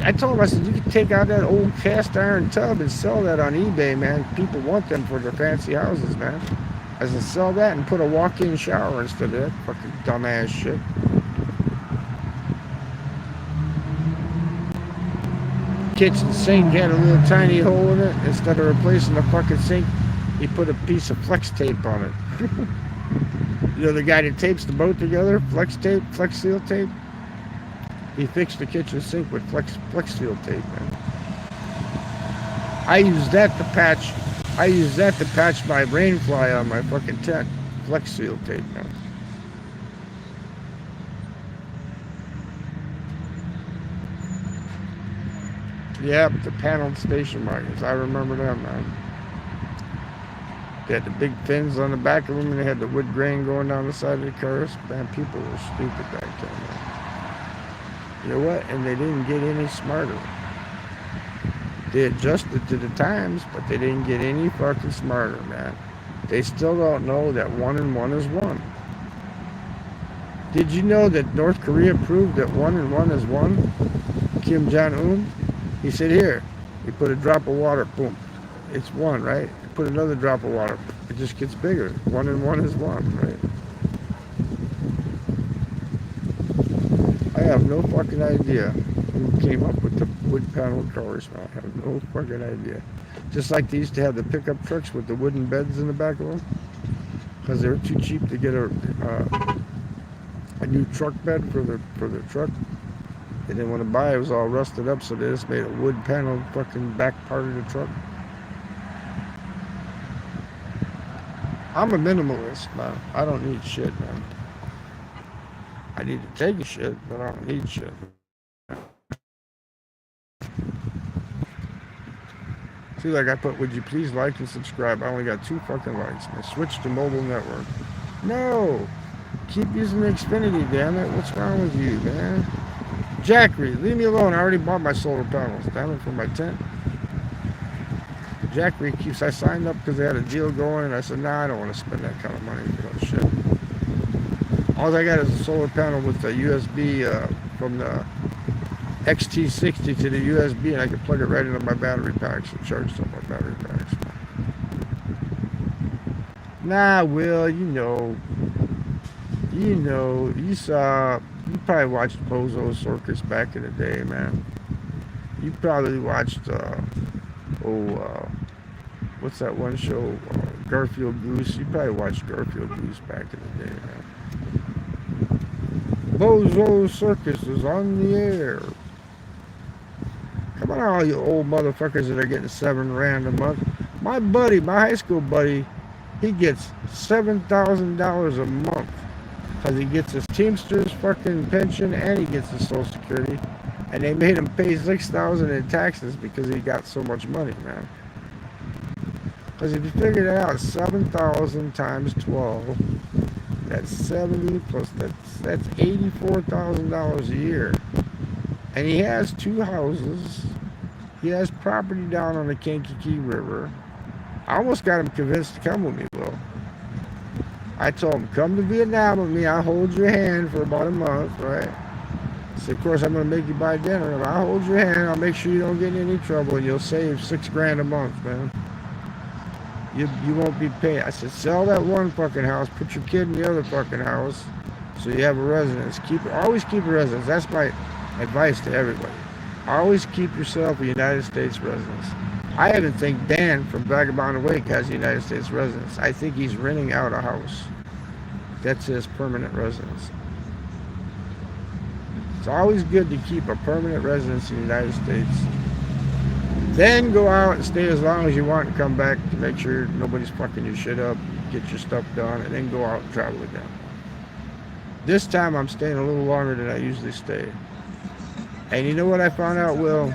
I told him, I said, you can take out that old cast iron tub and sell that on eBay, man. People want them for their fancy houses, man. I said, sell that and put a walk-in shower instead of that fucking dumbass shit. Kitchen sink had a little tiny hole in it. Instead of replacing the fucking sink, he put a piece of flex tape on it. You know the guy that tapes the boat together? Flex tape, flex seal tape? He fixed the kitchen sink with flex seal tape, man. I use that to patch my rain fly on my fucking tent. Flex seal tape, man. Yep, the paneled station wagons. I remember them, man. They had the big fins on the back of them, and they had the wood grain going down the side of the cars. Man, people were stupid back then, man. You know what? And they didn't get any smarter. They adjusted to the times, but they didn't get any fucking smarter, man. They still don't know that 1 and 1 is 1. Did you know that North Korea proved that 1 and 1 is 1? Kim Jong-un? He said, here, you put a drop of water, boom, it's 1, right? You put another drop of water, it just gets bigger. 1 and 1 is 1, right? I have no fucking idea who came up with the wood panel cars, man. I have no fucking idea. Just like they used to have the pickup trucks with the wooden beds in the back of them, because they were too cheap to get a new truck bed for their truck. They didn't want to buy it. It was all rusted up, so they just made a wood panel fucking back part of the truck. I'm a minimalist, man. I don't need shit, man. I need to take a shit, but I don't need shit. See, like I put, would you please like and subscribe? I only got 2 fucking likes, man. Switch to mobile network. No! Keep using the Xfinity, damn it. What's wrong with you, man? Jackery, leave me alone. I already bought my solar panels, damn it, for my tent. Jackery keeps, I signed up because they had a deal going, and I said, nah, I don't want to spend that kind of money for that shit. All I got is a solar panel with the USB from the XT60 to the USB, and I can plug it right into my battery packs and charge some of my battery packs. Nah, Will, you probably watched Bozo Circus back in the day, man. You probably watched, what's that one show? Garfield Goose. You probably watched Garfield Goose back in the day, man. Bozo Circus is on the air. Come on, all you old motherfuckers that are getting $7,000 a month. My buddy, my high school buddy, he gets $7,000 a month. Because he gets his Teamsters fucking pension and he gets his Social Security. And they made him pay $6,000 in taxes because he got so much money, man. Because if you figure that out, 7,000 times 12, that's 70 plus that's $84,000 a year. And he has 2 houses. He has property down on the Kankakee River. I almost got him convinced to come with me, Will. I told him, come to Vietnam with me. I'll hold your hand for about a month, right? So of course I'm going to make you buy dinner. I'll hold your hand. I'll make sure you don't get in any trouble, and you'll save $6,000 a month, man. You won't be paying. I said, sell that one fucking house, put your kid in the other fucking house, so you have a residence. Always keep a residence. That's my advice to everybody. Always keep yourself a United States residence. I even think Dan from Vagabond Awake has a United States residence. I think he's renting out a house. That's his permanent residence. It's always good to keep a permanent residence in the United States. Then go out and stay as long as you want and come back to make sure nobody's fucking your shit up, get your stuff done, and then go out and travel again. This time I'm staying a little longer than I usually stay. And you know what I found out, Will?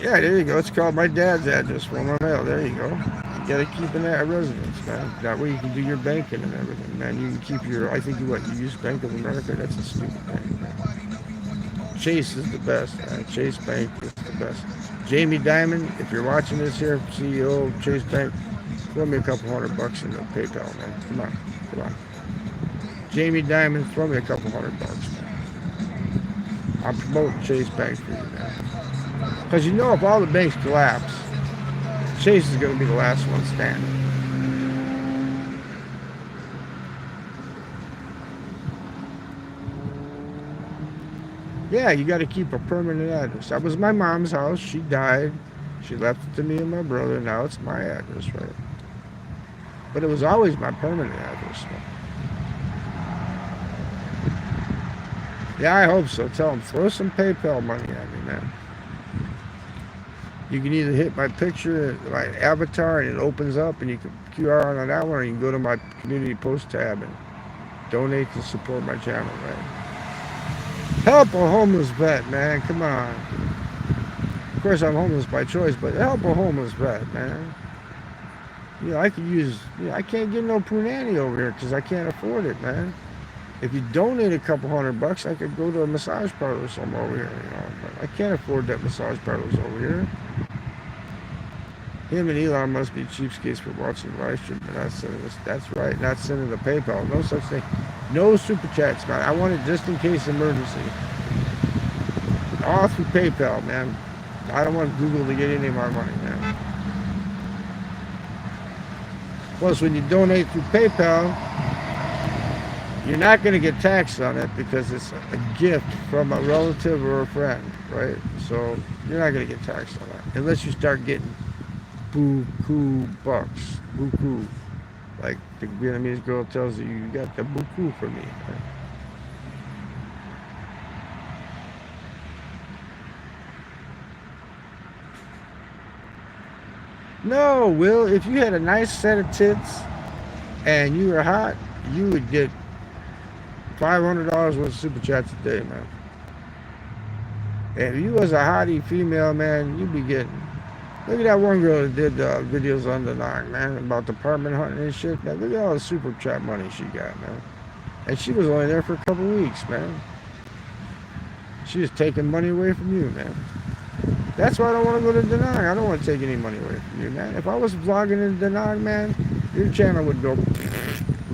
Yeah, there you go. It's called my dad's address for my mail. There you go. You gotta keep a residence, man. That way you can do your banking and everything, man. You can keep your, I think you use Bank of America. That's a stupid thing, man. Chase is the best, man. Chase Bank is the best. Jamie Dimon, if you're watching this here, CEO of Chase Bank, throw me a couple $100 in the PayPal, man. Come on. Jamie Dimon, throw me a couple $100, man. I'm promoting Chase Bank for you, man. Because you know if all the banks collapse, Chase is going to be the last one standing. Yeah, you got to keep a permanent address. That was my mom's house. She died. She left it to me and my brother. Now it's my address, right? But it was always my permanent address. Yeah, I hope so. Tell them, throw some PayPal money at me, man. You can either hit my picture, my avatar, and it opens up, and you can QR on that one, or you can go to my community post tab and donate to support my channel, right? Help a homeless vet, man. Come on. Of course, I'm homeless by choice, but help a homeless vet, man. You know, I could use, I can't get no punani over here because I can't afford it, man. If you donate a couple $100, I could go to a massage parlor somewhere over here, you know. But I can't afford that massage parlors over here. Him and Elon must be cheapskates for watching the live stream, but that's right, not sending the PayPal. No such thing. No super chats, man. I want it just in case emergency. All through PayPal, man. I don't want Google to get any of my money, man. Plus, when you donate through PayPal, you're not going to get taxed on it because it's a gift from a relative or a friend, right? So you're not going to get taxed on that unless you start getting buku bucks, buku. Like the Vietnamese girl tells you, you got the buku for me. Right? No, Will, if you had a nice set of tits and you were hot, you would get $500 worth of super chats a day, man. And if you was a hottie female, man, you'd be getting. Look at that one girl that did videos on the line, man, about apartment hunting and shit. Man, look at all the super chat money she got, man. And she was only there for a couple weeks, man. She was taking money away from you, man. That's why I don't want to go to Da Nang. I don't want to take any money away from you, man. If I was vlogging in Da Nang, man, your channel would go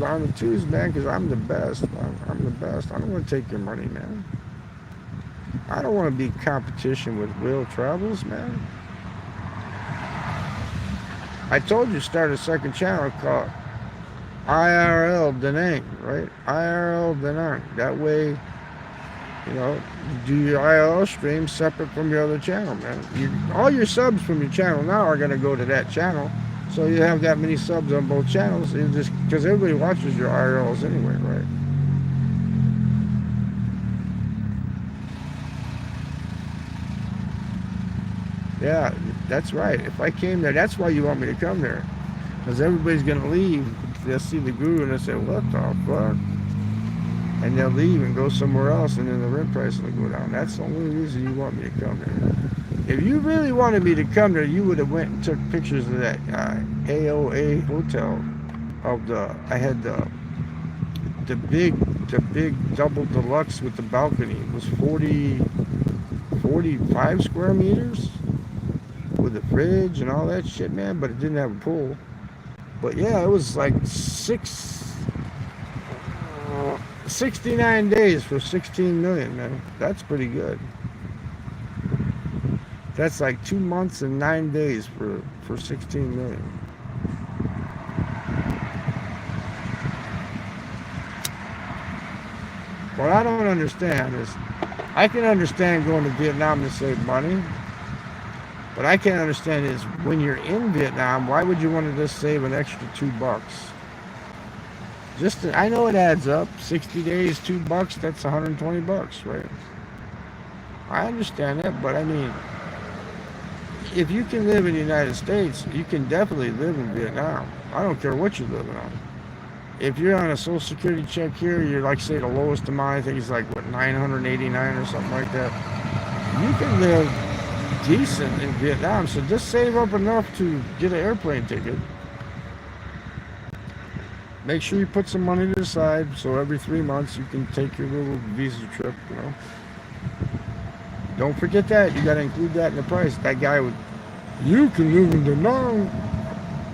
on the twos, man, because I'm the best. I'm the best. I don't want to take your money, man. I don't want to be competition with Will Travels, man. I told you to start a second channel called IRL Da Nang, right? IRL Da Nang. That way, you know, do your IRL stream separate from your other channel, man. All your subs from your channel now are going to go to that channel. So you have that many subs on both channels. Just because everybody watches your IRLs anyway, right? Yeah, that's right. If I came there, that's why you want me to come there. Because everybody's going to leave. They'll see the guru and they'll say, what the fuck? And they'll leave and go somewhere else, and then the rent price will go down. That's the only reason you want me to come there. If you really wanted me to come there, you would have went and took pictures of that AOA hotel. I had the big double deluxe with the balcony. It was 45 square meters with a fridge and all that shit, man. But it didn't have a pool. But yeah, it was like 69 days for 16 million, man. That's pretty good. That's like 2 months and 9 days for 16 million. What I don't understand is, I can understand going to Vietnam to save money, but I can't understand is when you're in Vietnam, why would you want to just save an extra $2? I know it adds up. 60 days, $2, that's $120, right? I understand that, but I mean, if you can live in the United States, you can definitely live in Vietnam. I don't care what you're living on. If you're on a Social Security check here, you're like, say, the lowest amount, I think it's like, what, 989 or something like that. You can live decent in Vietnam, so just save up enough to get an airplane ticket. Make sure you put some money to the side, so every 3 months you can take your little visa trip, you know. Don't forget that. You got to include that in the price. That guy would, you can live in Da Nang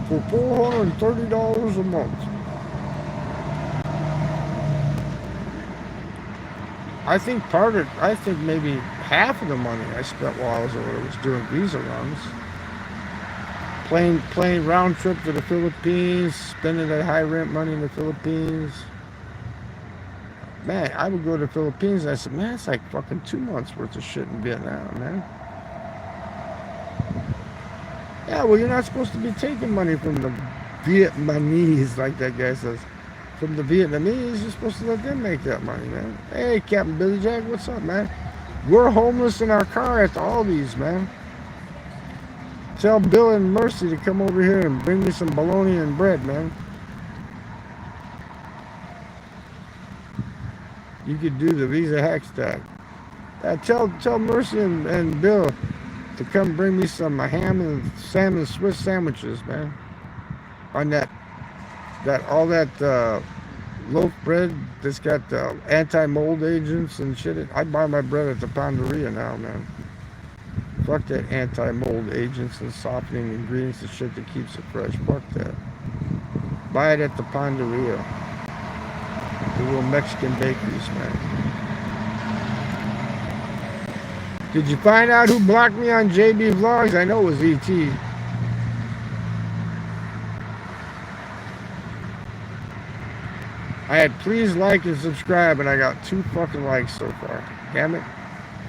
for $430 a month. I think maybe half of the money I spent while I was over there was doing visa runs. Plane round trip to the Philippines, spending that high rent money in the Philippines. Man, I would go to the Philippines and I said, man, it's like fucking 2 months worth of shit in Vietnam, man. Yeah, well, you're not supposed to be taking money from the Vietnamese, like that guy says. From the Vietnamese, you're supposed to let them make that money, man. Hey, Captain Billy Jack, what's up, man? We're homeless in our car at the Aldi's, man. Tell Bill and Mercy to come over here and bring me some bologna and bread, man. You could do the Visa hack stack. Tell Mercy and Bill to come bring me some ham and salmon Swiss sandwiches, man. On that loaf bread that's got anti-mold agents and shit. I buy my bread at the Panderia now, man. Fuck that anti-mold agents and softening ingredients and shit that keeps it fresh. Fuck that. Buy it at the Panderia. The little Mexican bakeries, man. Did you find out who blocked me on JB Vlogs? I know it was ET. I had please like and subscribe, and I got 2 fucking likes so far. Damn it.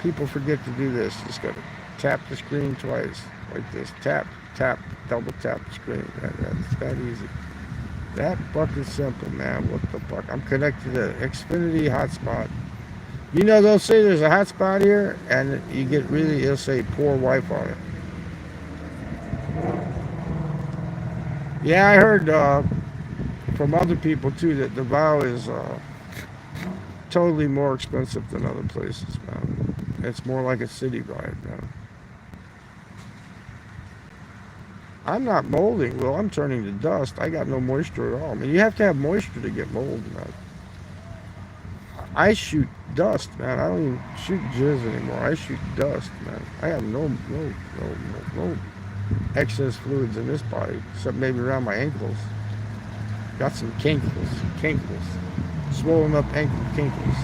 People forget to do this. Just gotta tap the screen twice. Like this. Tap, double tap the screen. That's that easy. That fucking simple, man. What the fuck? I'm connected to Xfinity hotspot. You know, they'll say there's a hotspot here, and you get really, it'll say poor Wi-Fi. Yeah, I heard from other people too that the Vow is totally more expensive than other places, man. It's more like a city vibe, man. I'm not molding, Will. I'm turning to dust. I got no moisture at all. I mean, you have to have moisture to get mold, man. I shoot dust, man. I don't even shoot jizz anymore. I shoot dust, man. I have no excess fluids in this body, except maybe around my ankles. Got some kinkles. Swollen up ankle kinkles.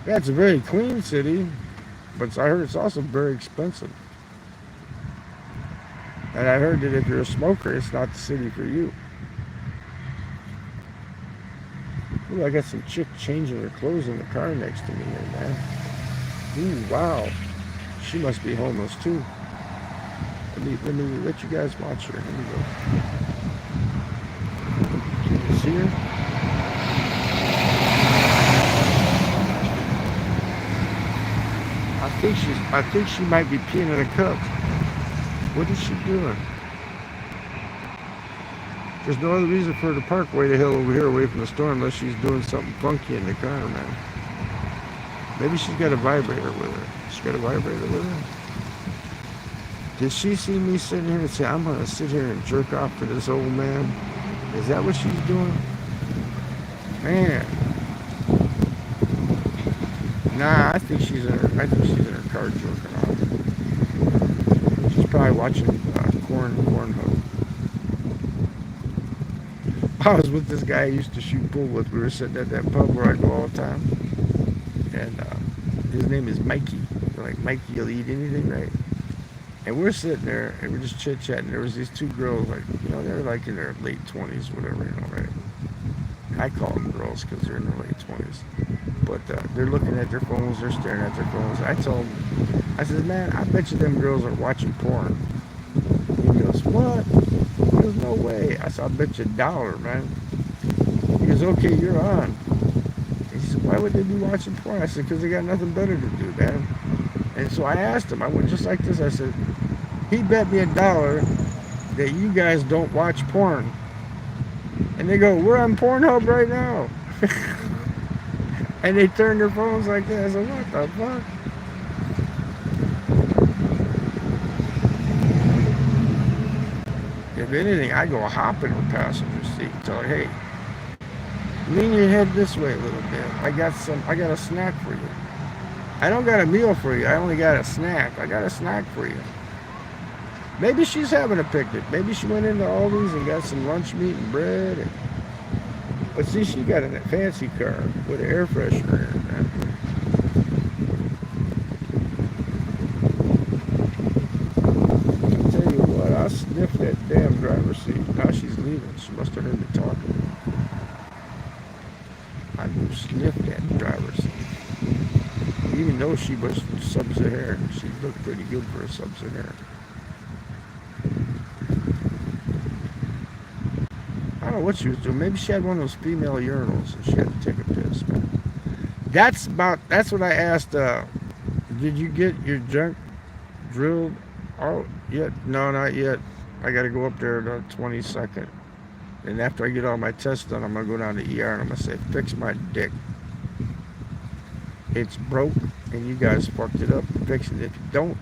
Yeah, it's a very clean city, but I heard it's also very expensive. And I heard that if you're a smoker, it's not the city for you. Ooh, I got some chick changing her clothes in the car next to me here, man. Ooh, wow. She must be homeless too. Let me let you guys watch her. Here we go. Can you see her? I think she might be peeing in a cup. What is she doing? There's no other reason for her to park way the hell over here away from the store unless she's doing something funky in the car, man. Maybe she's got a vibrator with her. She's got a vibrator with her. Did she see me sitting here and say, I'm going to sit here and jerk off to this old man? Is that what she's doing? Man. Nah, I think she's in her car jerking off. She's probably watching Cornhole. I was with this guy I used to shoot pool with. We were sitting at that pub where I go all the time. And his name is Mikey. We're like, Mikey, you'll eat anything, right? And we're sitting there and we're just chit chatting. There was these two girls, like, they were like in their late 20s, whatever, right? I call them girls because they're in their late 20s. But they're looking at their phones, they're staring at their phones. I told them, I said, man, I bet you them girls are watching porn. He goes, what? There's no way. I said, I bet you $1, man. He goes, okay, you're on. He said, why would they be watching porn? I said, because they got nothing better to do, man. And so I asked him, I went just like this, I said, he bet me $1 that you guys don't watch porn. And they go, we're on Pornhub right now. And they turned their phones like that. I said, what the fuck? If anything, I go hop in her passenger seat and tell her, hey, lean your head this way a little bit. I got a snack for you. I don't got a meal for you. I only got a snack. I got a snack for you. Maybe she's having a picnic. Maybe she went into Aldi's and got some lunch meat and bread. But see, she got in a fancy car with an air freshener in it, man. I'll tell you what, I sniffed that damn driver's seat. Now she's leaving. She must have heard me talking. I sniffed that driver's seat. Even though she was sub-Saharan, she looked pretty good for a sub-Saharan. I don't know what she was doing. Maybe she had one of those female urinals and she had to take a piss, man. That's what I asked. Did you get your junk drilled out yet? No, not yet. I got to go up there the 22nd. And after I get all my tests done, I'm going to go down to ER and I'm going to say, fix my dick. It's broke and you guys fucked it up. Fix it. If you don't,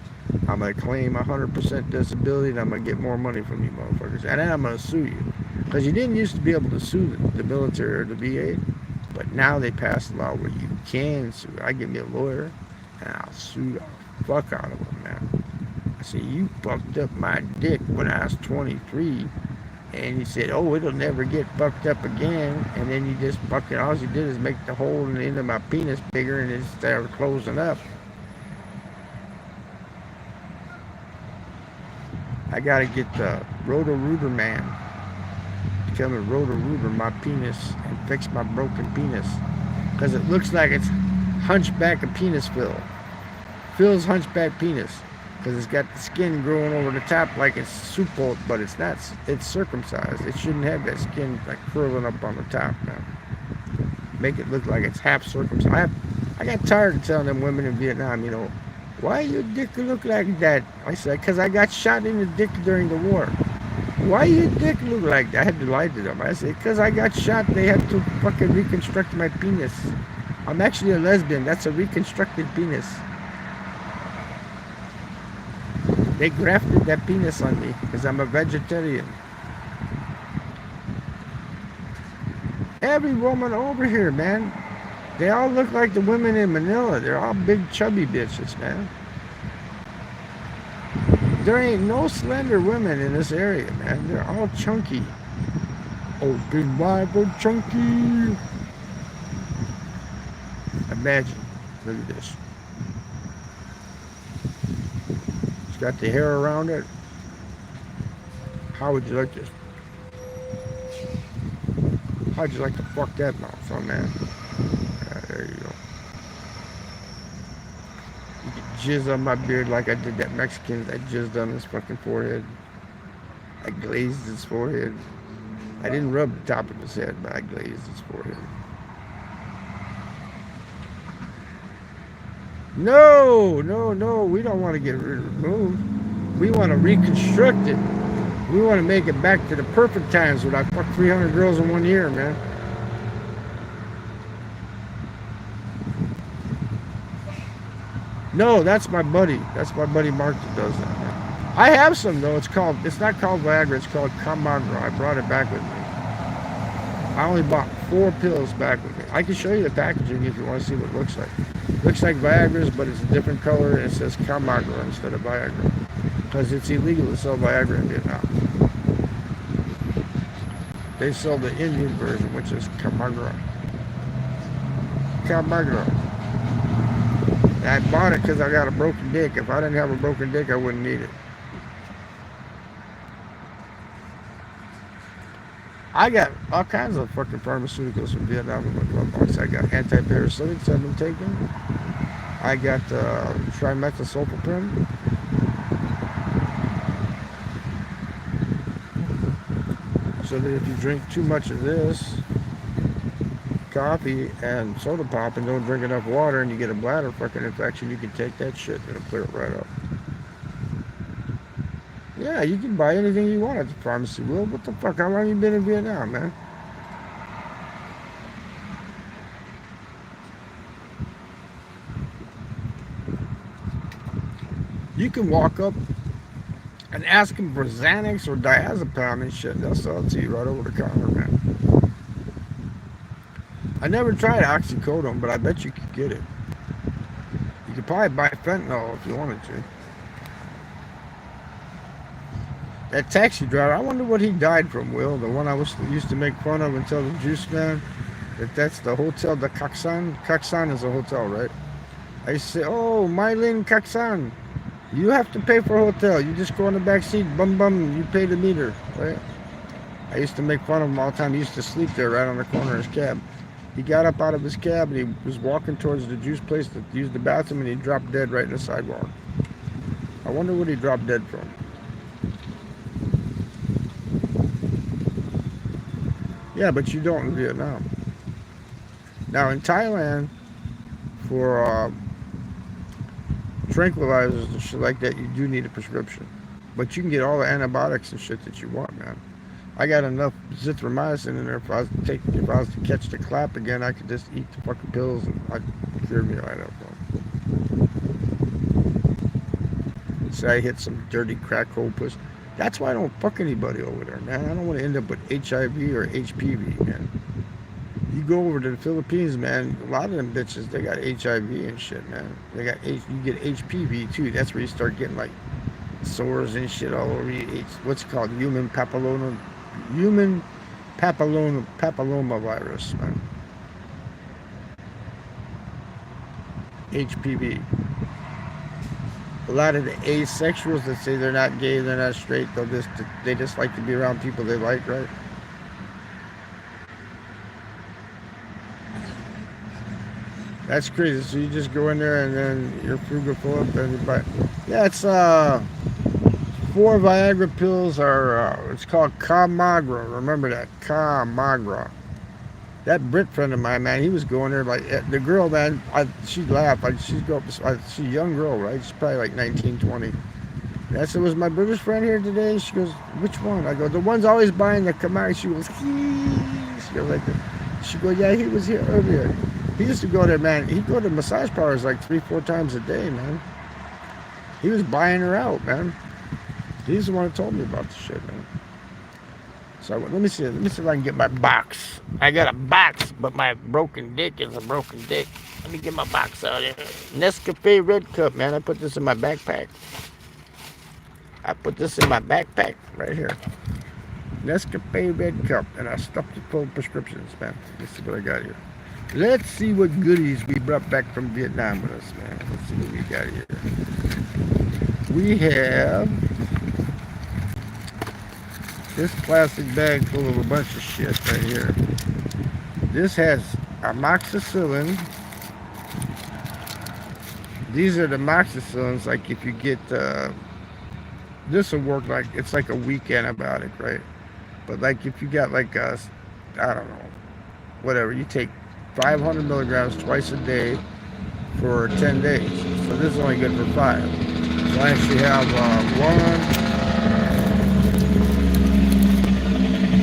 I'm going to claim 100% disability and I'm going to get more money from you motherfuckers. And then I'm going to sue you. Because you didn't used to be able to sue the military or the VA. But now they passed a law where you can sue. I give me a lawyer and I'll sue the fuck out of them, man. I say, you fucked up my dick when I was 23. And he said, oh, it'll never get fucked up again. And then you just fucking, all you did is make the hole in the end of my penis bigger and it started closing up. I gotta get the Roto-Rooter man to come and Roto-Rooter my penis and fix my broken penis. Because it looks like it's hunchback of penis Phil. Phil's hunchback penis. Because it's got the skin growing over the top like it's supple, but it's not. It's circumcised. It shouldn't have that skin like curling up on the top now. Make it look like it's half circumcised. I got tired of telling them women in Vietnam, why your dick look like that? I said, because I got shot in the dick during the war. Why your dick look like that? I had to lie to them. I said, because I got shot. They had to fucking reconstruct my penis. I'm actually a lesbian. That's a reconstructed penis. They grafted that penis on me because I'm a vegetarian. Every woman over here, man, they all look like the women in Manila. They're all big chubby bitches, man. There ain't no slender women in this area, man. They're all chunky. Open wide or chunky. Imagine. Look at this. Got the hair around it. How would you like this? How'd you like to fuck that mouth, huh, man? There you go. You can jizz on my beard like I did that Mexican. I jizzed on his fucking forehead. I glazed his forehead. I didn't rub the top of his head, but I glazed his forehead. No, we don't want to get rid of it removed. We want to reconstruct it. We want to make it back to the perfect times when I fucked 300 girls in 1 year, man. No, that's my buddy. That's my buddy Mark that does that, man. I have some though. It's not called Viagra. It's called Camagra. I brought it back with me. I only bought 4 pills back with me. I can show you the packaging if you want to see what it looks like. Looks like Viagra's, but it's a different color, and it says Camagra instead of Viagra. Because it's illegal to sell Viagra in Vietnam. They sell the Indian version, which is Camagra. Camagra. And I bought it because I got a broken dick. If I didn't have a broken dick, I wouldn't need it. I got all kinds of fucking pharmaceuticals from Vietnam in my glove box. I got antiparasitics I've been taking. I got trimethylsulfaprim. So that if you drink too much of this coffee and soda pop and don't drink enough water and you get a bladder fucking infection, you can take that shit and it'll clear it right up. Yeah, you can buy anything you want at the pharmacy. Will, what the fuck? How long you been in Vietnam, man? You can walk up and ask them for Xanax or diazepam and shit. They'll sell it to you right over the counter, man. I never tried oxycodone, but I bet you could get it. You could probably buy fentanyl if you wanted to. That taxi driver, I wonder what he died from, Will. The one I used to make fun of and tell the juice man that's the hotel, the Kaksan. Kaksan is a hotel, right? I used to say, oh, Mylin Kaksan. You have to pay for a hotel. You just go in the back seat, bum bum, you pay the meter, right? I used to make fun of him all the time. He used to sleep there right on the corner of his cab. He got up out of his cab and he was walking towards the juice place to use the bathroom and he dropped dead right in the sidewalk. I wonder what he dropped dead from. Yeah, but you don't in Vietnam. Now in Thailand, for tranquilizers and shit like that, you do need a prescription. But you can get all the antibiotics and shit that you want, man. I got enough zithromycin in there. If I was to catch the clap again, I could just eat the fucking pills and I'd cure me right up. Say I hit some dirty crack hole puss. That's why I don't fuck anybody over there, man. I don't want to end up with HIV or HPV, man. You go over to the Philippines, man, a lot of them bitches, they got HIV and shit, man. You get HPV too. That's where you start getting like sores and shit all over you. What's it called? Human papilloma virus, man. HPV. A lot of the asexuals that say they're not gay, they're not straight, they just like to be around people they like, right? That's crazy. So you just go in there and then your food go full up and you buy. Yeah, it's 4 Viagra pills are it's called Camagra. Remember that, Camagra. That Brit friend of mine, man, he was going there like the girl, man. She laughed. She's a young girl, right? She's probably like 19, 20. I said, was my British friend here today? She goes, which one? I go, the one's always buying the Camagra. She goes, she goes like that. She goes, yeah, he was here earlier. He used to go there, man. He'd go to massage parlors like 3-4 times a day, man. He was buying her out, man. He's the one who told me about the shit, man. So let me see if I can get my box. I got a box, but my broken dick is a broken dick. Let me get my box out here. Nescafe Red Cup, man. I put this in my backpack. Right here. Nescafe Red Cup, and I stuffed it full of prescriptions, man. Let's see what I got here. Let's see what goodies we brought back from Vietnam with us, man. Let's see what we got here. We have this plastic bag full of a bunch of shit right here. This has amoxicillin. These are the amoxicillins, like if you get, this will work like, it's like a weak antibiotic, right? But like if you got like I don't know, whatever, you take 500 milligrams twice a day for 10 days. So this is only good for 5. So I actually have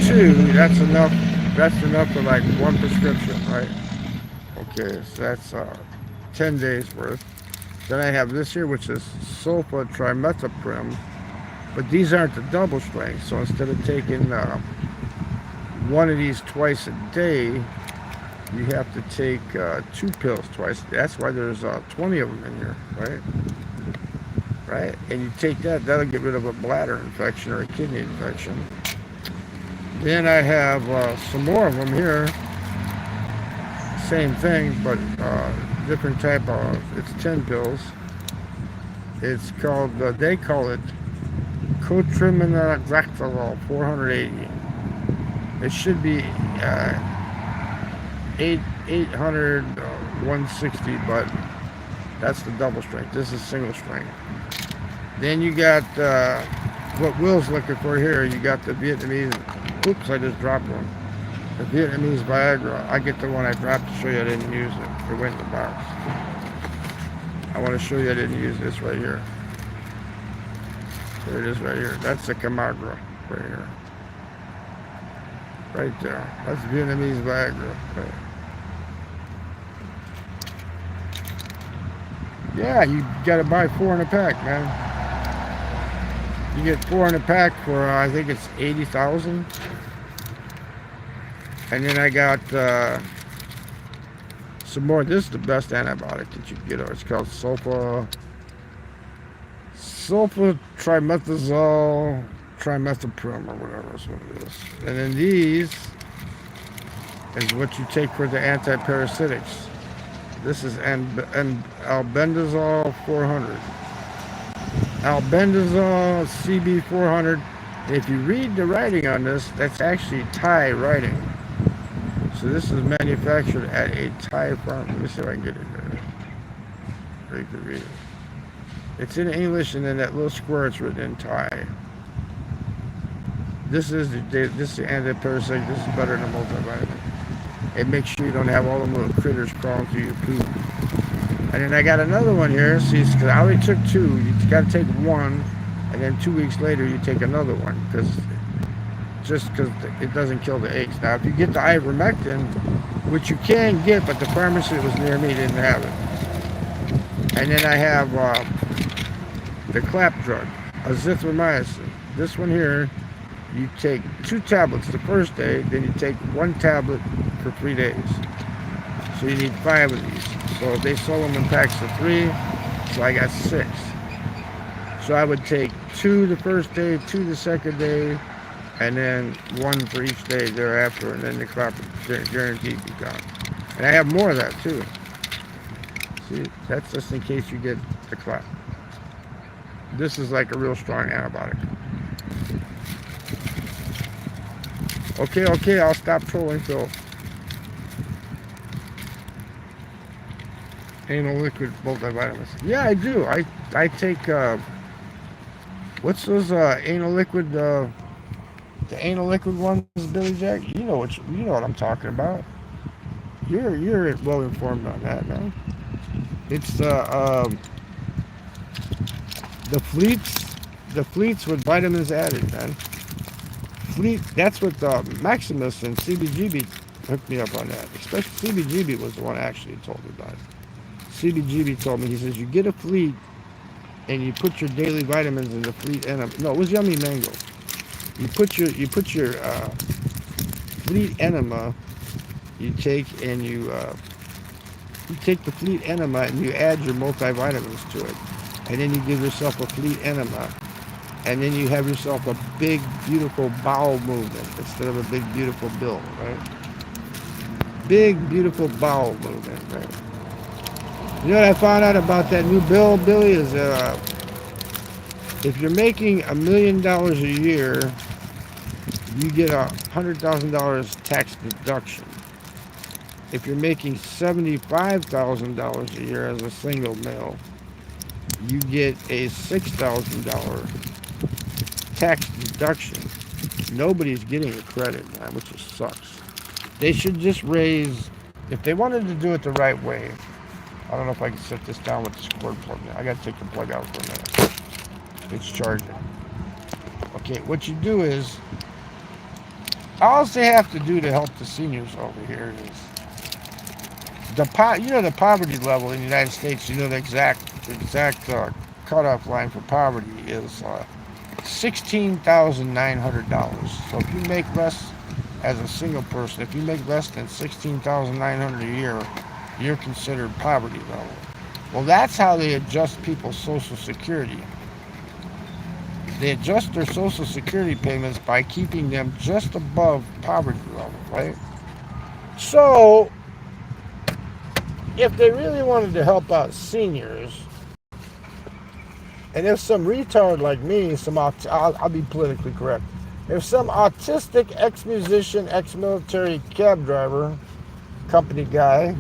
1, 2, that's enough. That's enough for like 1 prescription, right? Okay, so that's 10 days worth. Then I have this here, which is sulfa trimethoprim, but these aren't the double strength. So instead of taking one of these twice a day, you have to take 2 pills twice. That's why there's 20 of them in here, right? Right? And you take that, that'll get rid of a bladder infection or a kidney infection. Then I have some more of them here. Same thing, but different type of, it's 10 pills. It's called, they call it cotriminolactolol 480. It should be 800, 160, but that's the double strength. This is single strength. Then you got what Will's looking for here. You got the Vietnamese. Oops, I just dropped one. The Vietnamese Viagra. I get the one I dropped to show you I didn't use it. It went in the box. I want to show you I didn't use this right here. There it is right here. That's the Camagra right here. Right there. That's Vietnamese Viagra. Right. Yeah, you gotta buy 4 in a pack, man. You get 4 in a pack for I think it's 80,000. And then I got some more. This is the best antibiotic that you can get. It's called sulfa trimethazole trimethoprim or whatever is what it is. And then these is what you take for the antiparasitics. This is albendazole 400. Albendazole CB 400. If you read the writing on this, that's actually Thai writing. So this is manufactured at a Thai farm. Let me see if I can get it there. So you can read it. It's in English, and then that little square it's written in Thai. This is the antiparasitic. This is better than multivitamin. It makes sure you don't have all the little critters crawling through your poop. And then I got another one here. See, because I already took 2. You got to take 1, and then 2 weeks later you take another one, because it doesn't kill the eggs. Now, if you get the ivermectin, which you can get, but the pharmacy that was near me didn't have it. And then I have the clap drug, azithromycin. This one here, you take 2 tablets the first day, then you take 1 tablet for 3 days. So you need 5 of these. So they sold them in packs of 3, so I got 6. So I would take 2 the first day, 2 the second day, and then 1 for each day thereafter, and then the clap guaranteed be gone. And I have more of that too. See, that's just in case you get the clap. This is like a real strong antibiotic. Okay, I'll stop trolling, Phil. Anal liquid multivitamins. Yeah, I do. I take what's those anal liquid the anal liquid ones, Billy Jack? You know what I'm talking about. You're well informed on that, man. It's the fleets with vitamins added, man. Fleet, that's what Maximus and CBGB hooked me up on that. Especially CBGB was the one actually told me about it. CBGB told me, he says, you get a fleet and you put your daily vitamins in the fleet enema. No, it was Yummy Mango. You put your fleet enema, you take and you take the fleet enema and you add your multivitamins to it. And then you give yourself a fleet enema. And then you have yourself a big, beautiful bowel movement instead of a big, beautiful bill, right? Big, beautiful bowel movement, right? You know what I found out about that new bill, Billy, is if you're making $1 million a year, you get $100,000 tax deduction. If you're making $75,000 a year as a single male, you get a $6,000 tax deduction. Nobody's getting a credit, man, which just sucks. They should just raise, if they wanted to do it the right way. I don't know if I can set this down with this cord plug now. I gotta take the plug out for a minute. It's charging. Okay, what you do is, all they have to do to help the seniors over here is, the poverty level in the United States, you know the exact the exact cutoff line for poverty is $16,900. So if you make less as a single person, if you make less than $16,900 a year, you're considered poverty level. Well, that's how they adjust people's Social Security. They adjust their Social Security payments by keeping them just above poverty level, right? So, if they really wanted to help out seniors, and if some retard like me, I'll be politically correct, if some autistic ex-musician, ex-military cab driver, company guy,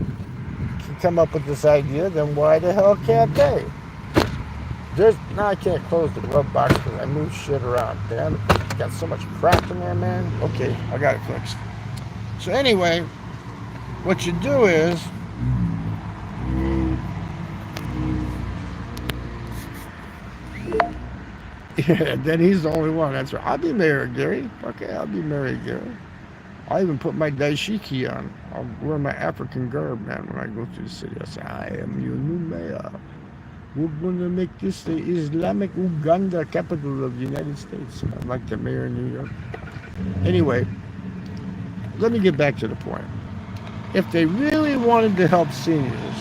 can come up with this idea, then why the hell can't they? Now I can't close the glove box because I move shit around. Damn it. Got so much crap in there, man. Okay, I got it fixed. So anyway, what you do is yeah, then he's the only one. That's right. I'll be married, Gary. Okay, I'll be married, Gary. I'll even put my dashiki on. I'll wear my African garb, man, when I go through the city. I say, I am your new mayor. We're going to make this the Islamic Uganda capital of the United States. I'm like the mayor of New York. Anyway, let me get back to the point. If they really wanted to help seniors,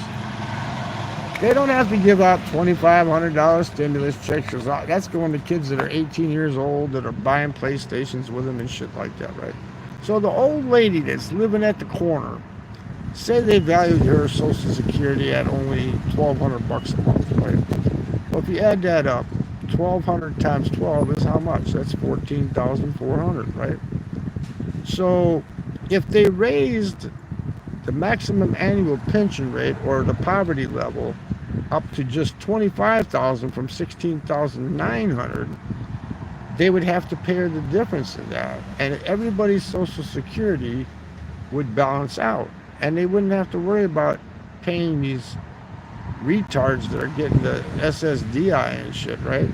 they don't have to give out $2,500 stimulus checks. That's going to kids that are 18 years old that are buying PlayStations with them and shit like that, right? So the old lady that's living at the corner, say they valued her Social Security at only $1,200 a month, right? Well, if you add that up, 1,200 times 12 is how much? That's 14,400, right? So if they raised the maximum annual pension rate or the poverty level up to just 25,000 from 16,900, they would have to pay her the difference in that, and everybody's Social Security would balance out, and they wouldn't have to worry about paying these retards that are getting the SSDI and shit, right?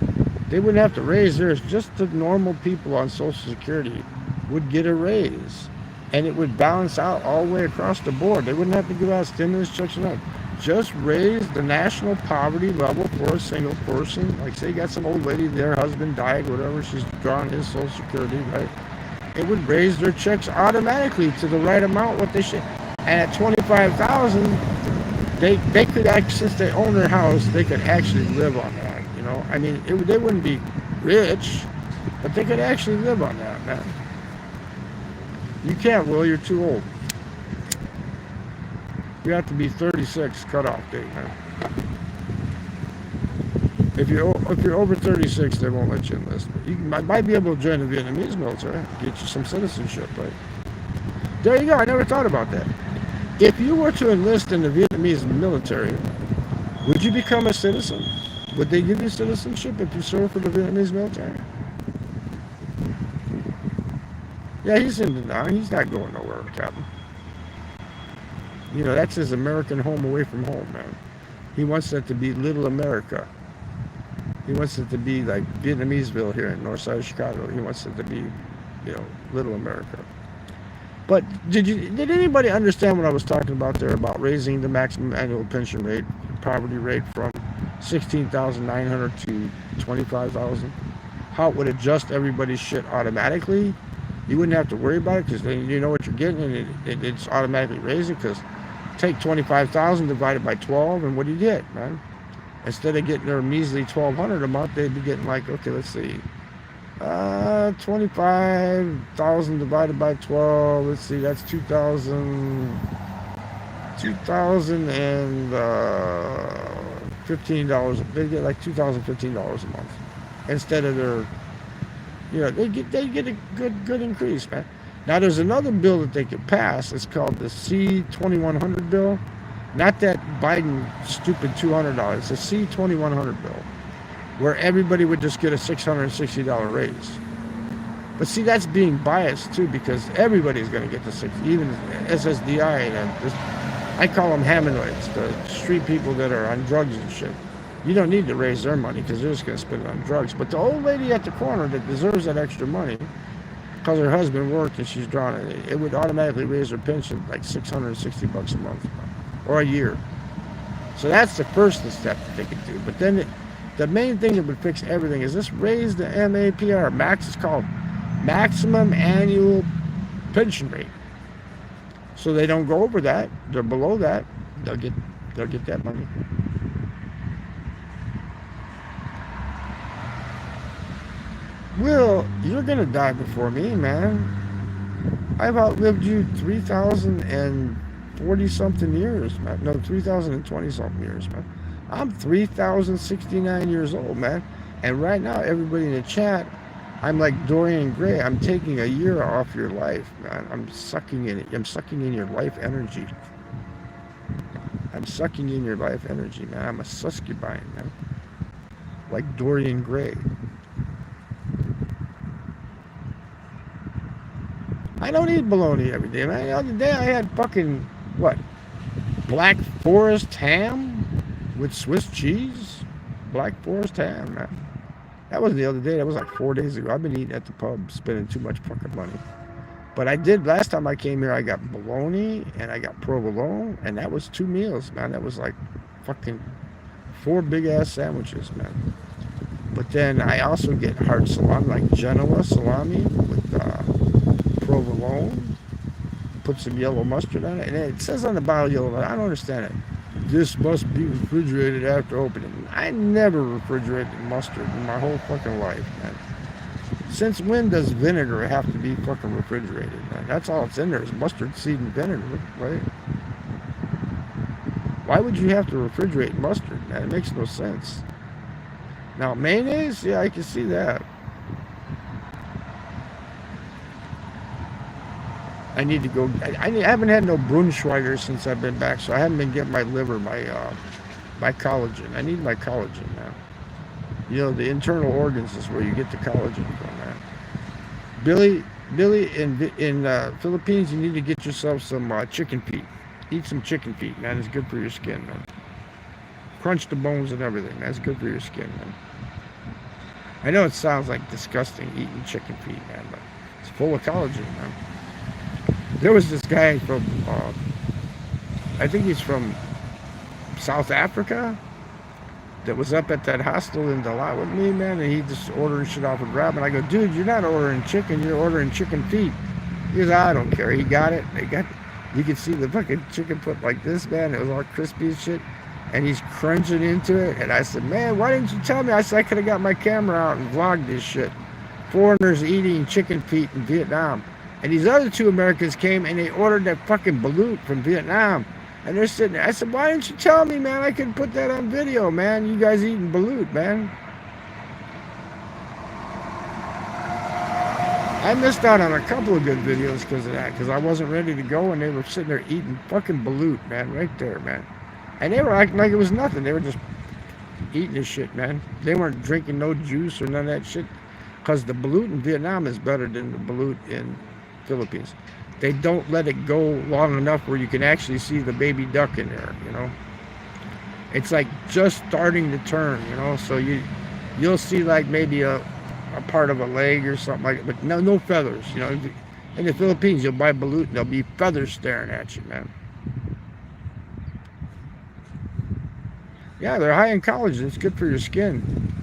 They wouldn't have to raise theirs. Just the normal people on Social Security would get a raise, and it would balance out all the way across the board. They wouldn't have to give out stimulus checks or nothing. Just raise the national poverty level for a single person. Like, say you got some old lady, their husband died, whatever, she's drawing his Social Security, right? It would raise their checks automatically to the right amount, what they should. And at 25,000, they could actually, since they own their house, they could actually live on that, you know? I mean, they wouldn't be rich, but they could actually live on that, man. You can't, Will, you're too old. You have to be 36 cutoff date, man. If you're over 36, they won't let you enlist. You might be able to join the Vietnamese military, get you some citizenship, right? There you go. I never thought about that. If you were to enlist in the Vietnamese military, would you become a citizen? Would they give you citizenship if you serve for the Vietnamese military? Yeah, he's in the now. He's not going nowhere, Captain. You know, that's his American home away from home, man. He wants that to be little America. He wants it to be like Vietnameseville here in north side of Chicago. He wants it to be, you know, little America. But did anybody understand what I was talking about there about raising the maximum annual pension rate, poverty rate from 16,900 to 25,000? How it would adjust everybody's shit automatically? You wouldn't have to worry about it because then you know what you're getting, and it's automatically raising. Because take 25,000 divided by 12, and what do you get, man? Instead of getting their measly 1,200 a month, they'd be getting like, okay, let's see, 25,000 divided by 12. Let's see, that's 2,015 dollars. They get like $2,015 a month instead of their, you know, they get a good increase, man. Now there's another bill that they could pass. It's called the C-2100 bill. Not that Biden stupid $200. It's a C-2100 bill, where everybody would just get a $660 raise. But see, that's being biased too, because everybody's going to get the even SSDI. And I call them Hammonites, the street people that are on drugs and shit. You don't need to raise their money because they're just going to spend it on drugs. But the old lady at the corner that deserves that extra money, because her husband worked and she's drawn it, it would automatically raise her pension like $660 a month or a year. So that's the first step that they could do. But then the main thing that would fix everything is this: raise the MAPR. Max is called maximum annual pension rate. So they don't go over that. They're below that. They'll get that money. Will, you're gonna die before me, man. I've outlived you 3,040 something years, man. No, 3,020 something years, man. I'm 3,069 years old, man. And right now, everybody in the chat, I'm like Dorian Gray. I'm taking a year off your life, man. I'm sucking in your life energy. I'm sucking in your life energy, man. I'm a succubine, man. Like Dorian Gray. I don't eat bologna every day, man. The other day I had fucking, what? Black Forest ham with Swiss cheese? Black Forest ham, man. That wasn't the other day. That was like 4 days ago. I've been eating at the pub, spending too much fucking money. But I did, last time I came here, I got bologna and I got provolone, and that was 2 meals, man. That was like fucking 4 big-ass sandwiches, man. But then I also get hard salami, like Genoa salami with provolone. Put some yellow mustard on it. And it says on the bottle yellow, I don't understand it. This must be refrigerated after opening. I never refrigerated mustard in my whole fucking life, man. Since when does vinegar have to be fucking refrigerated, man? That's all it's in there is mustard seed and vinegar, right? Why would you have to refrigerate mustard, man? It makes no sense. Now, mayonnaise, yeah, I can see that. I need to go. I haven't had no Brunschweiger since I've been back, so I haven't been getting my liver, my collagen. I need my collagen now. You know, the internal organs is where you get the collagen from, man. Billy, in Philippines, you need to get yourself some chicken feet. Eat some chicken feet, man. It's good for your skin, man. Crunch the bones and everything, man. It's good for your skin, man. I know it sounds like disgusting eating chicken feet, man, but it's full of collagen, man. There was this guy from, I think he's from South Africa, that was up at that hostel in Dalat with me, man, and he just ordering shit off of Grab, and I go, dude, you're not ordering chicken, you're ordering chicken feet. He goes, I don't care. He got it. You could see the fucking chicken put like this, man. It was all crispy as shit, and he's crunching into it, and I said, man, why didn't you tell me? I said I could have got my camera out and vlogged this shit. Foreigners eating chicken feet in Vietnam. And these other 2 Americans came and they ordered that fucking balut from Vietnam. And they're sitting there. I said, why didn't you tell me, man? I could put that on video, man. You guys eating balut, man. I missed out on a couple of good videos because of that. Because I wasn't ready to go and they were sitting there eating fucking balut, man. Right there, man. And they were acting like it was nothing. They were just eating this shit, man. They weren't drinking no juice or none of that shit. Because the balut in Vietnam is better than the balut in Philippines. They don't let it go long enough where you can actually see the baby duck in there, you know. It's like just starting to turn, you know, so you'll see like maybe a part of a leg or something like it, but no feathers, you know. In the Philippines, you'll buy balut and there'll be feathers staring at you, man. Yeah, they're high in collagen. It's good for your skin.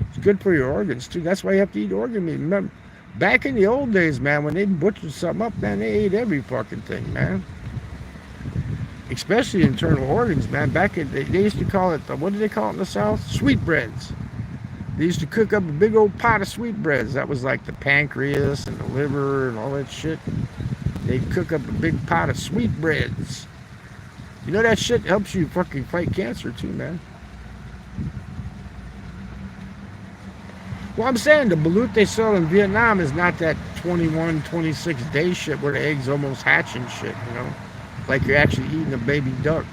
It's good for your organs too. That's why you have to eat organ meat. Remember, back in the old days, man, when they butchered something up, man, they ate every fucking thing, man. Especially internal organs, man. Back in, they used to call it, what did they call it in the South? Sweetbreads. They used to cook up a big old pot of sweetbreads. That was like the pancreas and the liver and all that shit. They'd cook up a big pot of sweetbreads. You know that shit helps you fucking fight cancer too, man. Well, I'm saying the balut they sell in Vietnam is not that 21, 26 day shit where the eggs almost hatch and shit, you know? Like you're actually eating a baby duck.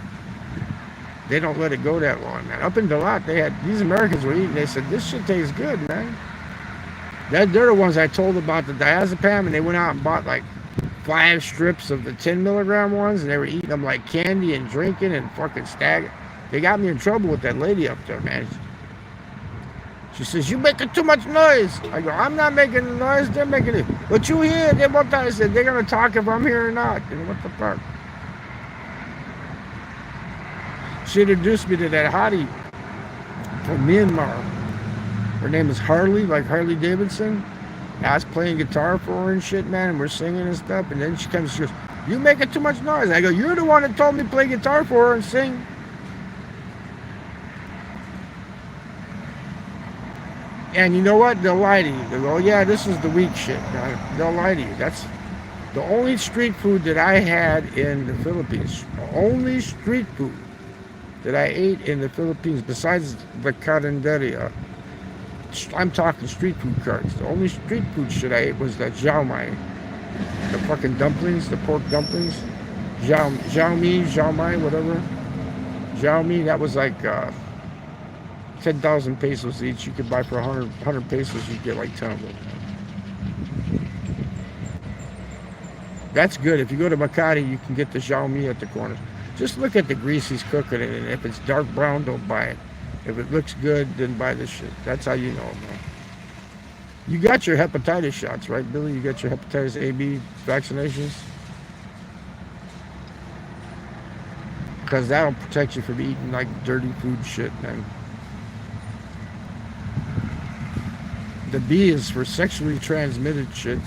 They don't let it go that long, man. Up in Dalat, these Americans were eating, they said, this shit tastes good, man. They're the ones I told about the diazepam, and they went out and bought like 5 strips of the 10 milligram ones, and they were eating them like candy and drinking and fucking staggering. They got me in trouble with that lady up there, man. She says, you're making too much noise. I go, I'm not making the noise, they're making it. But you hear, I said, they're going to talk if I'm here or not. You know, what the fuck? She introduced me to that hottie from Myanmar. Her name is Harley, like Harley Davidson. I was playing guitar for her and shit, man, and we're singing and stuff. And then she comes, she goes, "You making too much noise." I go, "You're the one that told me to play guitar for her and sing." And you know what? They'll lie to you. They'll go, "Oh, yeah, this is the weak shit." They'll lie to you. That's the only street food that I had in the Philippines. The only street food that I ate in the Philippines, besides the carinderia. I'm talking street food carts. The only street food shit I ate was that jiao mai. The fucking dumplings, the pork dumplings. Jiao mai, whatever. Jiao mi, that was like 10,000 pesos each. You could buy for 100 pesos, you get like 10 of them. That's good. If you go to Makati, you can get the jiao mi at the corner. Just look at the grease he's cooking it, and if it's dark brown, don't buy it. If it looks good, then buy this shit. That's how you know, man. You got your hepatitis shots, right, Billy? You got your hepatitis A, B vaccinations? Because that'll protect you from eating, like, dirty food shit, man. The B is for sexually transmitted shit.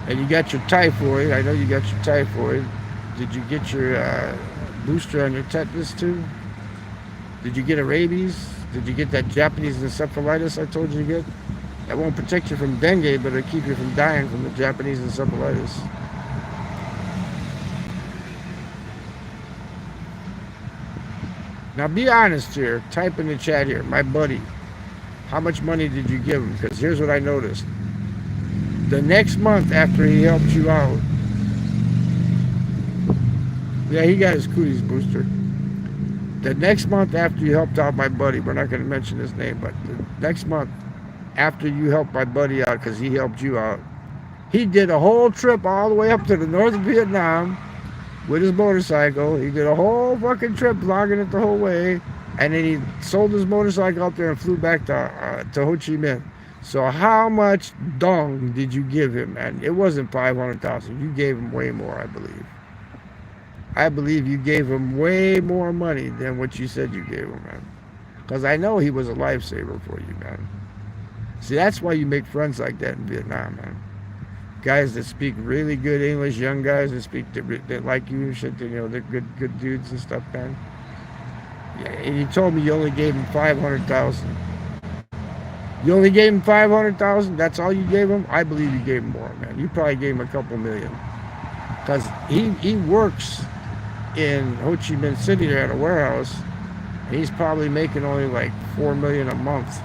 And you got your typhoid. I know you got your typhoid. Did you get your booster on your tetanus too? Did you get a rabies? Did you get that Japanese encephalitis I told you to get? That won't protect you from dengue, but it'll keep you from dying from the Japanese encephalitis. Now be honest here. Type in the chat here. My buddy, how much money did you give him? Because here's what I noticed. The next month after he helped you out, yeah, he got his cooties booster. The next month after you helped out my buddy, we're not going to mention his name, but the next month after you helped my buddy out because he helped you out, he did a whole trip all the way up to the north of Vietnam with his motorcycle. He did a whole fucking trip, vlogging it the whole way, and then he sold his motorcycle up there and flew back to Ho Chi Minh. So how much dong did you give him, man? It wasn't 500,000. You gave him way more, I believe. I believe you gave him way more money than what you said you gave him, man. Because I know he was a lifesaver for you, man. See, that's why you make friends like that in Vietnam, man. Guys that speak really good English, young guys that speak that like you and shit, you know, they're good dudes and stuff, man. Yeah, and you told me you only gave him 500,000. You only gave him 500,000? That's all you gave him? I believe you gave him more, man. You probably gave him a couple million. Because he works in Ho Chi Minh City there at a warehouse. And he's probably making only like $4 million a month.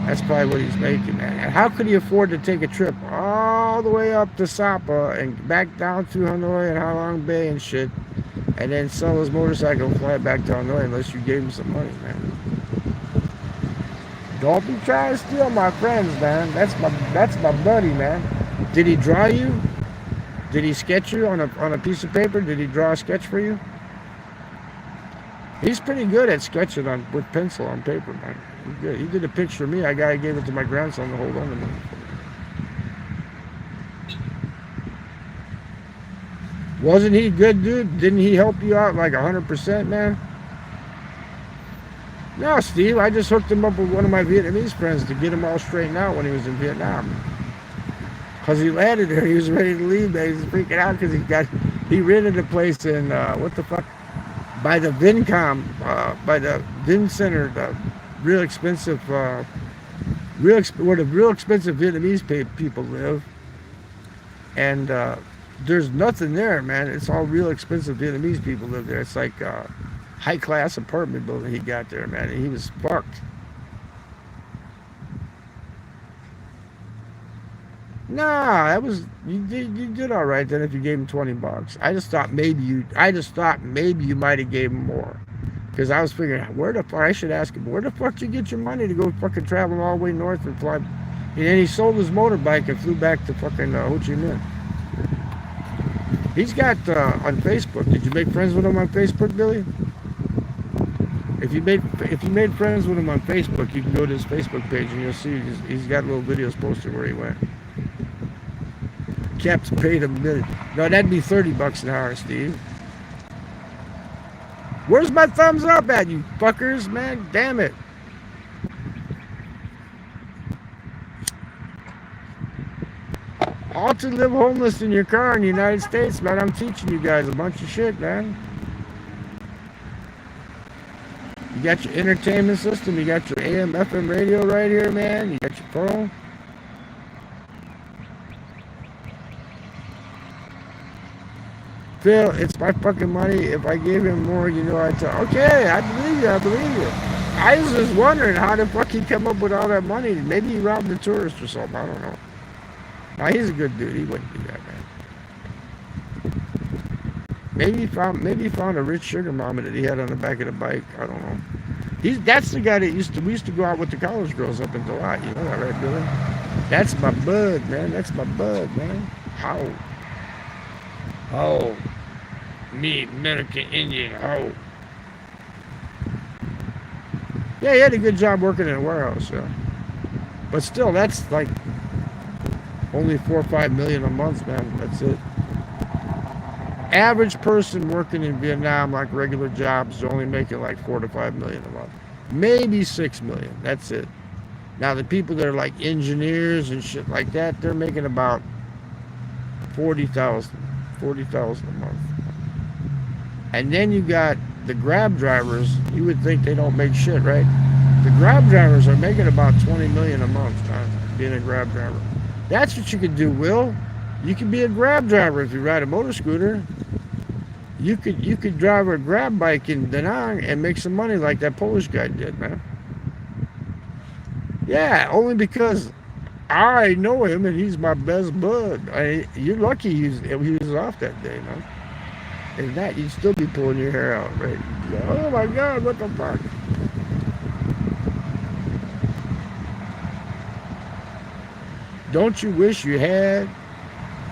That's probably what he's making, man. And how could he afford to take a trip all the way up to Sapa and back down through Hanoi and Ha Long Bay and shit, and then sell his motorcycle and fly back to Hanoi unless you gave him some money, man? Don't be trying to steal my friends, man. That's my buddy, man. Did he draw you? Did he sketch you on a piece of paper? Did he draw a sketch for you? He's pretty good at sketching with pencil on paper, man. He's good. He did a picture of me. I gave it to my grandson to hold on to me. Wasn't he good, dude? Didn't he help you out like 100%, man? No, Steve, I just hooked him up with one of my Vietnamese friends to get him all straightened out when he was in Vietnam. Because he landed there, he was ready to leave, man. He was freaking out because he rented a place in, what the fuck? By the Vincom, by the Vin Center, the real expensive, where the real expensive Vietnamese people live. And there's nothing there, man. It's all real expensive Vietnamese people live there. It's like high-class apartment building he got there, man. And he was fucked. Nah, that was you did all right then if you gave him $20. I just thought maybe you might have gave him more, because I was figuring where the fuck I should ask him where the fuck did you get your money to go fucking travel all the way north and fly, and then he sold his motorbike and flew back to fucking Ho Chi Minh. He's got on Facebook. Did you make friends with him on Facebook, Billy? If you made friends with him on Facebook, you can go to his Facebook page and you'll see he's got little videos posted where he went. Cap's paid $1 million. No, that'd be $30 an hour, Steve. Where's my thumbs up at, you fuckers, man? Damn it. All to live homeless in your car in the United States, man. I'm teaching you guys a bunch of shit, man. You got your entertainment system. You got your AM, FM radio right here, man. You got your phone. Phil, it's my fucking money. If I gave him more, you know, I'd tell. Okay, I believe you. I believe you. I was just wondering how the fuck he come up with all that money. Maybe he robbed a tourist or something. I don't know. Now, he's a good dude. He wouldn't do that, man. Maybe he found a rich sugar mama that he had on the back of the bike. I don't know. That's the guy that we used to go out with the college girls up in Delight. You know that, right, Billy? That's my bud, man. That's my bud, man. How? Me, American Indian, how? Yeah, he had a good job working in a warehouse, yeah. But still, that's like only $4 or $5 million a month, man. That's it. Average person working in Vietnam, like regular jobs, is only making like $4 to $5 million a month. Maybe $6 million. That's it. Now the people that are like engineers and shit like that, they're making about $40,000 a month. And then you got the Grab drivers. You would think they don't make shit, right? The Grab drivers are making about $20 million a month, being a Grab driver. That's what you could do, Will. You could be a Grab driver if you ride a motor scooter. You could drive a Grab bike in Da Nang and make some money like that Polish guy did, man. Yeah, only because I know him and he's my best bud. You're lucky he was off that day, man. If not, you'd still be pulling your hair out, right? Go, oh my God, what the fuck? Don't you wish you had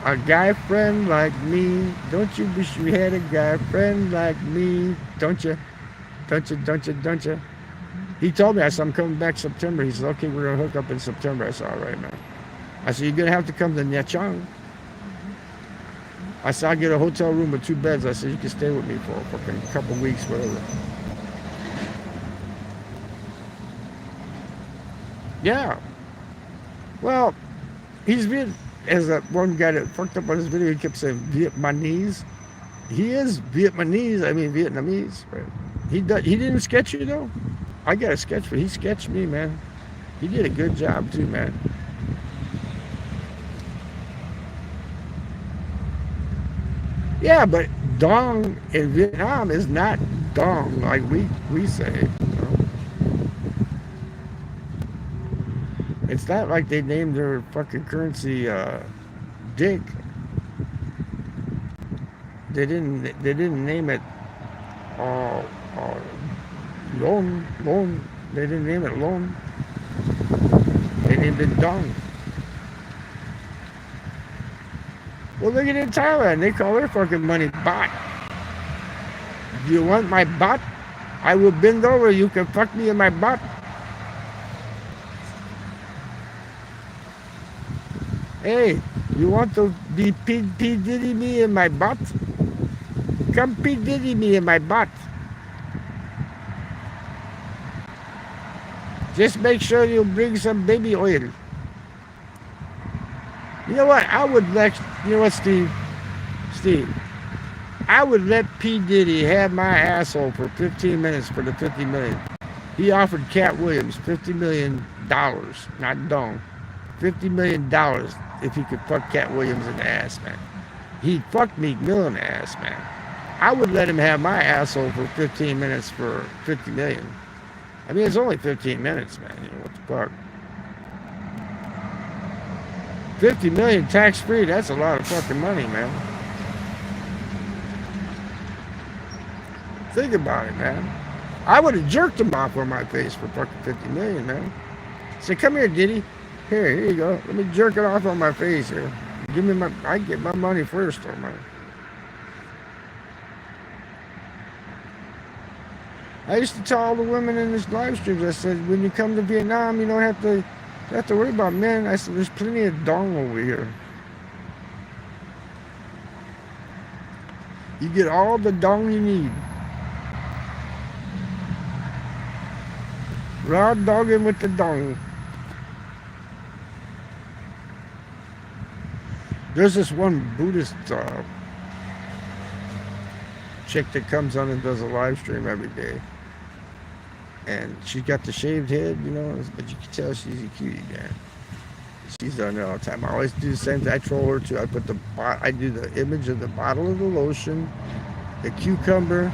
a guy friend like me? Don't you wish you had a guy friend like me? Don't you? Don't you? He told me, I said, I'm coming back September. He said, okay, we're going to hook up in September. I said, all right, man. I said, you're going to have to come to Nha Trang. I said, I'll get a hotel room with 2 beds. I said, you can stay with me for a fucking couple weeks, whatever. Yeah. Well, he's been, as that one guy that fucked up on his video, he kept saying Vietnamese. He is Vietnamese, Vietnamese. Right? He didn't sketch you, though. I got a sketch for he sketched me, man. He did a good job, too, man. Yeah, but dong in Vietnam is not dong like we say. You know? It's not like they named their fucking currency Dick. They didn't name it Lon. They didn't name it Lon. They named it Dong. Well, look at it in Thailand. They call their fucking money baht. Do you want my baht? I will bend over. You can fuck me in my baht. Hey, you want to be P. Diddy me in my butt? Come P. Diddy me in my butt. Just make sure you bring some baby oil. You know what? You know what, Steve? I would let P. Diddy have my asshole for 15 minutes for the 50 million. He offered Cat Williams $50 million, not dong. $50 million if he could fuck Cat Williams in the ass, man. He fucked Meek Mill in the ass, man. I would let him have my asshole for 15 minutes for $50 million. I mean, it's only 15 minutes, man. You know, what the fuck? 50 million tax-free, that's a lot of fucking money, man. Think about it, man. I would have jerked him off on my face for fucking 50 million, man. Say, come here, Diddy. Here you go. Let me jerk it off on my face here. Give me I get my money first, though, man. I used to tell all the women in this live streams, I said, when you come to Vietnam, you don't have to worry about men. I said, there's plenty of dong over here. You get all the dong you need. Raw dogging with the dong. There's this one Buddhist chick that comes on and does a live stream every day. And she's got the shaved head, you know, but you can tell she's a cutie, man. She's done it all the time. I always do the same thing. I troll her too. I do the image of the bottle of the lotion, the cucumber,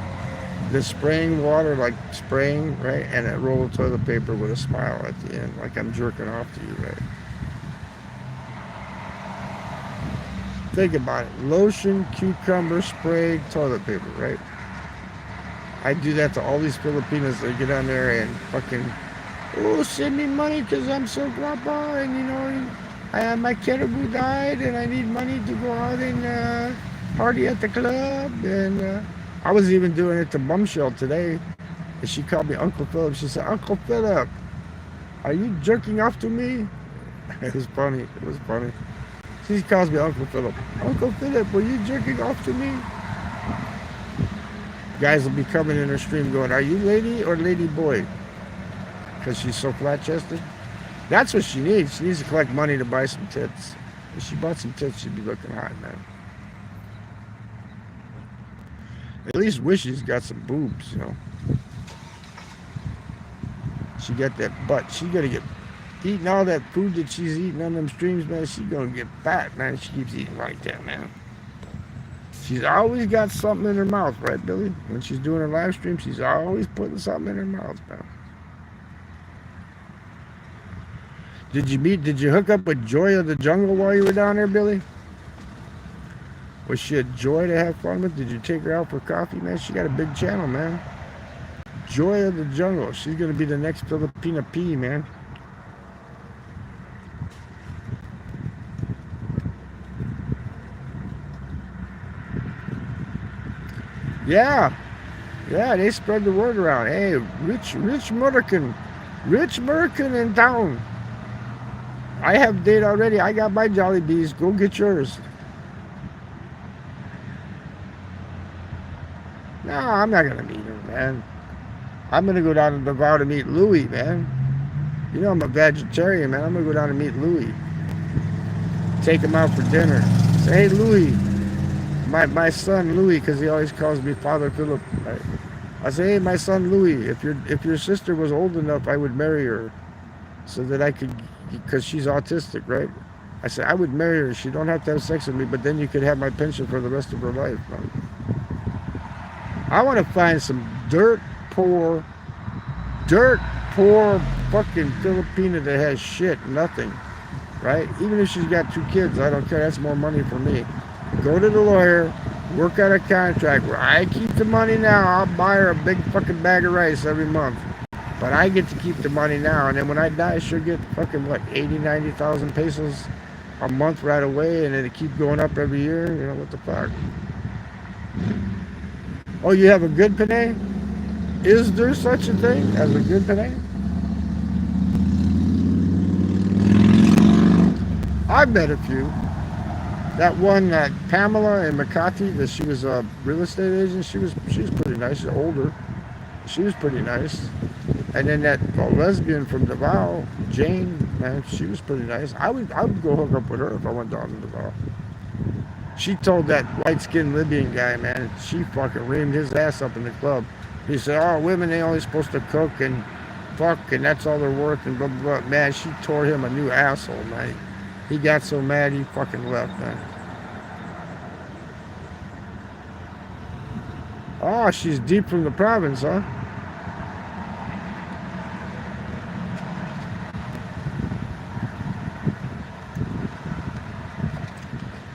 the spraying water, like spraying, right? And a roll of toilet paper with a smile at the end, like I'm jerking off to you, right? Think about it. Lotion, cucumber, spray, toilet paper, right? I do that to all these Filipinos that get on there and fucking, oh, send me money because I'm so grandpa and, you know, my caribou died and I need money to go out and party at the club. And I was even doing it to Bumshell today. And she called me Uncle Philip. She said, Uncle Philip, are you jerking off to me? It was funny. It was funny. She calls me Uncle Philip. Uncle Philip, were you jerking off to me? Guys will be coming in her stream going, are you lady or lady boy? Because she's so flat-chested. That's what she needs. She needs to collect money to buy some tits. If she bought some tits, she'd be looking hot, man. At least wish she's got some boobs, you know. She got that butt. She got to get eating all that food that she's eating on them streams, man. She's going to get fat, man. She keeps eating like that, man. She's always got something in her mouth, right, Billy? When she's doing her live stream, she's always putting something in her mouth, man. Did you hook up with Joy of the Jungle while you were down there, Billy? Was she a joy to have fun with? Did you take her out for coffee, man? She got a big channel, man. Joy of the Jungle. She's going to be the next Filipina P, man. Yeah. Yeah, they spread the word around. Hey, Rich American in town. I have date already. I got my Jolly Bees. Go get yours. No, I'm not going to meet her, man. I'm going to go down to Davao to meet Louie, man. You know I'm a vegetarian, man. I'm going to go down and meet Louie. Take him out for dinner. Say, hey, Louie. My son Louie, because he always calls me Father Philip. I say, hey, my son Louie, if your sister was old enough, I would marry her so that I could, because she's autistic, right? I said, I would marry her. She don't have to have sex with me, but then you could have my pension for the rest of her life, man. I want to find some dirt poor fucking Filipina that has shit, nothing, right? Even if she's got 2 kids, I don't care. That's more money for me. Go to the lawyer, work out a contract where I keep the money now. I'll buy her a big fucking bag of rice every month. But I get to keep the money now. And then when I die, she'll get fucking, what, 80, 90,000 pesos a month right away. And then it keep going up every year. You know, what the fuck? Oh, you have a good Panay? Is there such a thing as a good Panay? I've met a few. That one, Pamela in Makati, that she was a real estate agent, she was pretty nice. She's older. She was pretty nice. And then that lesbian from Davao, Jane, man, she was pretty nice. I would go hook up with her if I went down to Davao. She told that light-skinned Libyan guy, man, she fucking reamed his ass up in the club. He said, oh, women, they only supposed to cook and fuck, and that's all they're worth, and blah, blah, blah. Man, she tore him a new asshole, man. He got so mad, he fucking left, man. Oh, she's deep from the province, huh?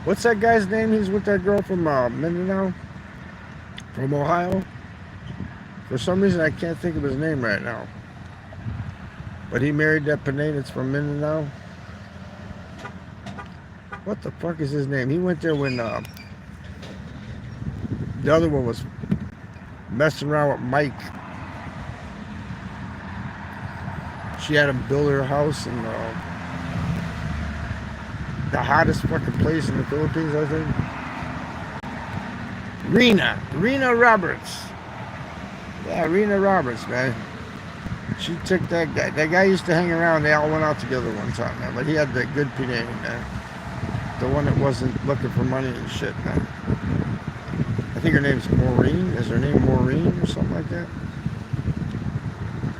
What's that guy's name? He's with that girl from Mindanao? From Ohio? For some reason, I can't think of his name right now. But he married that Panay that's from Mindanao. What the fuck is his name? He went there when the other one was messing around with Mike. She had him build her house in the hottest fucking place in the Philippines, I think. Rena Roberts. Yeah, Rena Roberts, man. She took that guy. That guy used to hang around. They all went out together one time, man. But he had that good Pinani, man. The one that wasn't looking for money and shit, man. I think her name's Maureen. Is her name Maureen or something like that?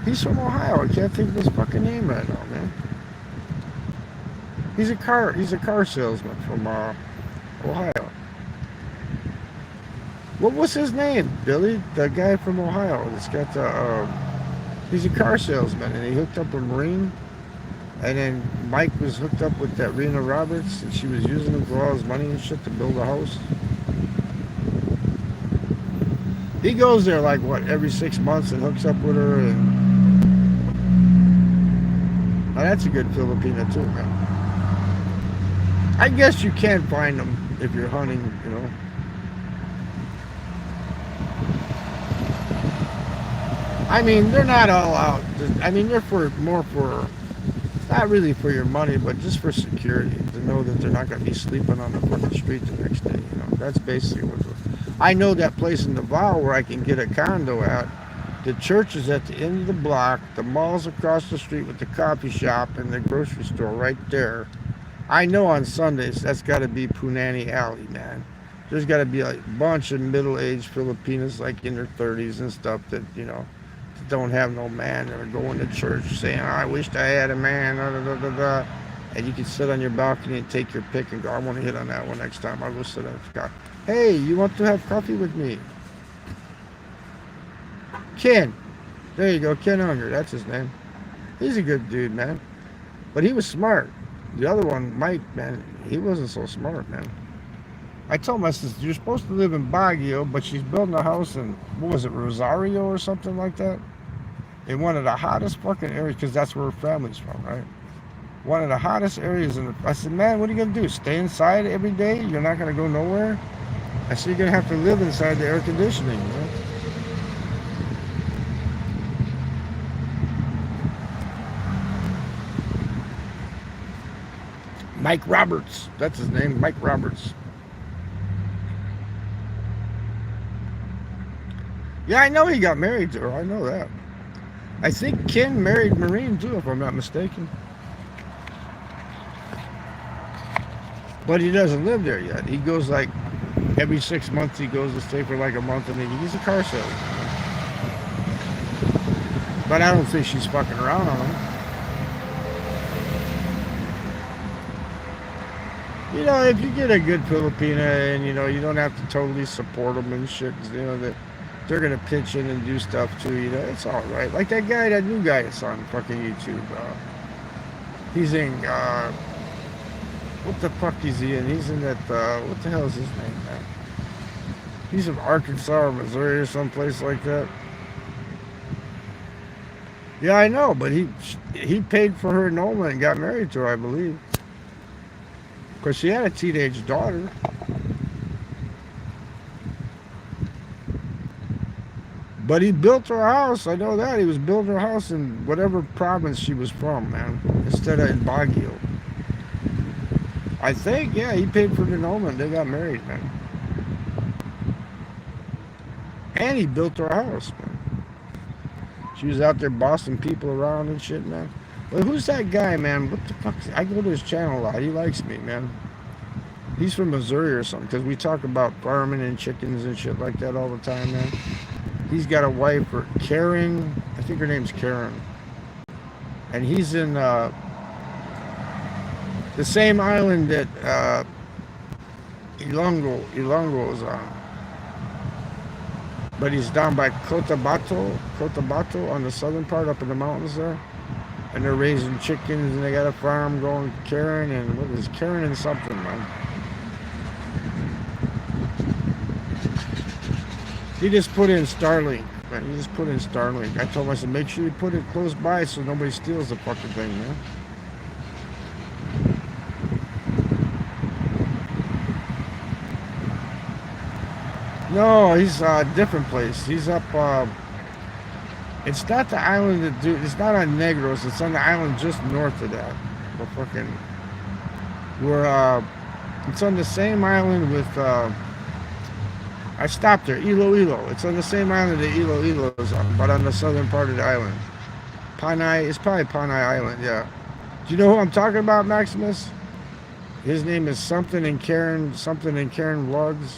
He's from Ohio. I can't think of his fucking name right now, man. He's a car salesman from Ohio. What was his name, Billy? The guy from Ohio that's got the. He's a car salesman, and he hooked up with Marine. And then Mike was hooked up with that Rena Roberts, and she was using him for all his money and shit to build a house. He goes there like what, every 6 months and hooks up with her, and now that's a good Filipina too, man. I guess you can find them if you're hunting, you know. I mean, they're not all out. I mean, they're more for, not really for your money, but just for security, to know that they're not going to be sleeping on the fucking street the next day, you know. That's basically what I know. That place in Navarro where I can get a condo at. The church is at the end of the block. The mall's across the street with the coffee shop and the grocery store right there. I know on Sundays that's got to be Punani Alley, man. There's got to be a bunch of middle-aged Filipinas like in their 30s and stuff that, you know, don't have no man, that are going to church saying, I wished I had a man, da, da, da, da. And you can sit on your balcony and take your pick and go, I want to hit on that one next time. I'll go sit on the guy. Hey, you want to have coffee with me? Ken. There you go, Ken Unger, that's his name. He's a good dude, man. But he was smart. The other one, Mike, man, he wasn't so smart, man. I told my sister, you're supposed to live in Baguio, but she's building a house in, what was it, Rosario or something like that? In one of the hottest fucking areas, because that's where her family's from, right? One of the hottest areas. I said, man, what are you going to do? Stay inside every day? You're not going to go nowhere? I said, you're going to have to live inside the air conditioning, you know? Mike Roberts. That's his name, Mike Roberts. Yeah, I know he got married to her. I know that. I think Ken married Maureen too, if I'm not mistaken. But he doesn't live there yet. He goes like every 6 months. He goes to stay for like a month, and he's a car salesman. But I don't think she's fucking around on him. You know, if you get a good Filipina, and you know, you don't have to totally support them and shit, you know that. They're gonna pitch in and do stuff too, you know. It's all right. Like that guy, that new guy that's on fucking YouTube. He's in. What the fuck is he in? He's in that. What the hell is his name, man? He's from Arkansas or Missouri or someplace like that. Yeah, I know, but he paid for her annulment and got married to her, I believe. Because she had a teenage daughter. But he built her house. I know that. He was building her house in whatever province she was from, man. Instead of in Baguio. I think, yeah, he paid for the annulment. They got married, man. And he built her house, man. She was out there bossing people around and shit, man. But who's that guy, man? What the fuck? I go to his channel a lot. He likes me, man. He's from Missouri or something. Because we talk about farming and chickens and shit like that all the time, man. He's got a wife, or Karen. I think her name's Karen. And he's in the same island that Ilongo is on. But he's down by Cotabato on the southern part, up in the mountains there. And they're raising chickens, and they got a farm going. Karen and what is Karen and something, man. He just put in Starlink, man. He just put in Starlink. I told him, I said, make sure you put it close by so nobody steals the fucking thing, man. No, he's a different place. He's up, it's not the island that it's not on Negros. It's on the island just north of that. The fucking, it's on the same island with, I stopped there. Iloilo. It's on the same island that Iloilo is on, but on the southern part of the island. Panay. It's probably Panay Island. Yeah. Do you know who I'm talking about, Maximus? His name is something in Karen. Something in Karen Vlogs.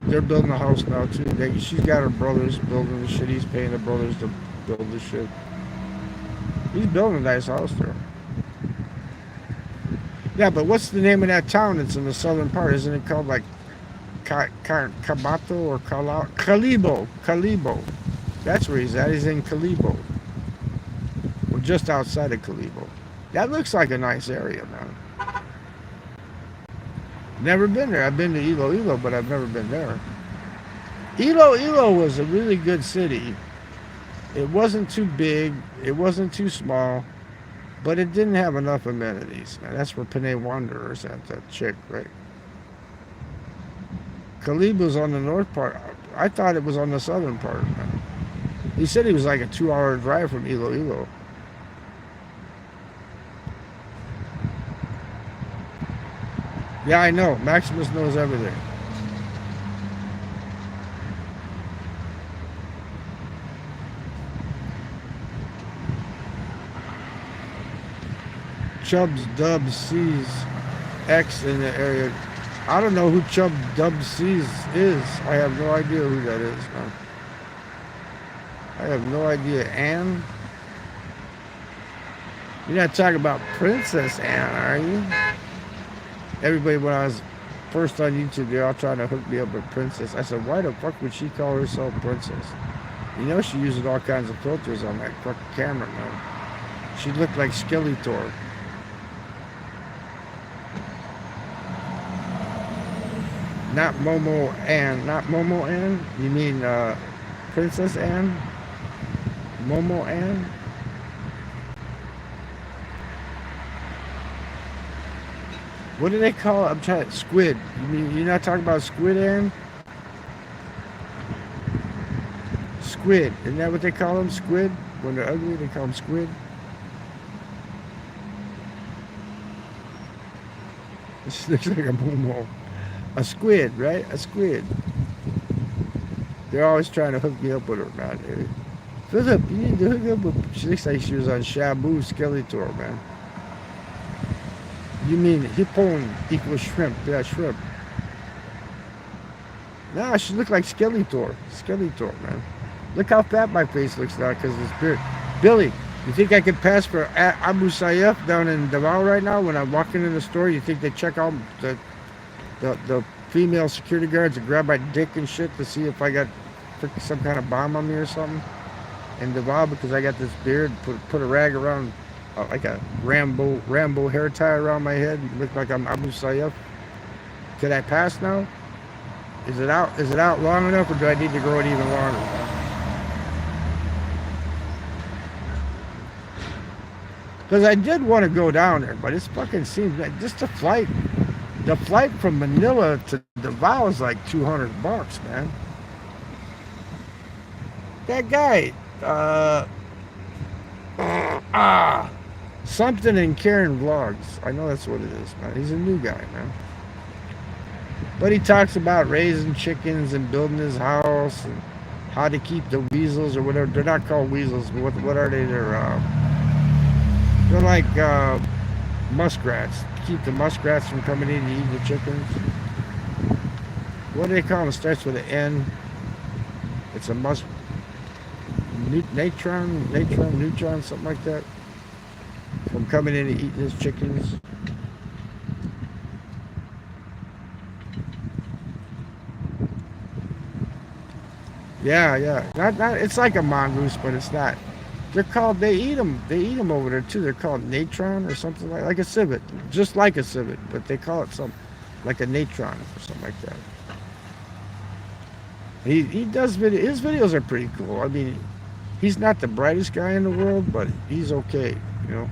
They're building a house now too. She's got her brothers building the shit. He's paying the brothers to build the shit. He's building a nice house there. Yeah, but what's the name of that town that's in the southern part? Isn't it called like Kabato or Calibo? Calibo. That's where he's at. He's in Calibo. We're just outside of Calibo. That looks like a nice area, man. Never been there. I've been to Iloilo, but I've never been there. Iloilo was a really good city. It wasn't too big. It wasn't too small. But it didn't have enough amenities. Man, that's where Panay Wanderers at, that chick, right? Calibo's on the north part. I thought it was on the southern part, man. He said he was like a 2-hour drive from Iloilo. Yeah, I know. Maximus knows everything. Chubbs Dubs sees X in the area. I don't know who Chubb Dubs sees is. I have no idea who that is, man. I have no idea. Anne? You're not talking about Princess Anne, are you? Everybody, when I was first on YouTube, they're all trying to hook me up with Princess. I said, why the fuck would she call herself Princess? You know she uses all kinds of filters on that fucking camera, man. She looked like Skeletor. Not Momo Ann. Not Momo Ann? You mean Princess Anne? Momo Ann? What do they call it? I'm trying. Squid. You mean you're not talking about Squid Ann? Squid. Isn't that what they call them? Squid? When they're ugly, they call them squid. This looks like a Momo. A squid, right? A squid. They're always trying to hook me up with her, man. Philip, you need to hook up with... She looks like she was on Shabu Skeletor, man. You mean hippon equals shrimp? Yeah, shrimp. Nah, she looked like Skeletor. Skeletor, man. Look how fat my face looks now because of this beard. Billy, you think I could pass for Abu Sayyaf down in Davao right now when I'm walking in the store? You think they check out the female security guards and grab my dick and shit to see if I got some kind of bomb on me or something? In Davao because I got this beard, put a rag around like a Rambo hair tie around my head. Look like I'm Abu Sayyaf. Could I pass now? Is it out long enough, or do I need to grow it even longer? Because I did want to go down there, but it fucking seems like just the flight from Manila to Davao is like $200, man. That guy, something in Karen Vlogs. I know that's what it is, man. He's a new guy, man. But he talks about raising chickens and building his house and how to keep the weasels or whatever. They're not called weasels. What are they? They're like muskrats. Keep the muskrats from coming in and eating the chickens. What do they call them? It starts with an N. It's a neutron, something like that. From coming in and eating his chickens. Yeah. Not. It's like a mongoose, but it's not. They're called. They eat them over there too. They're called natron or something like a civet, just like a civet, but they call it something like a natron or something like that. He does video. His videos are pretty cool. I mean, he's not the brightest guy in the world, but he's okay. You know.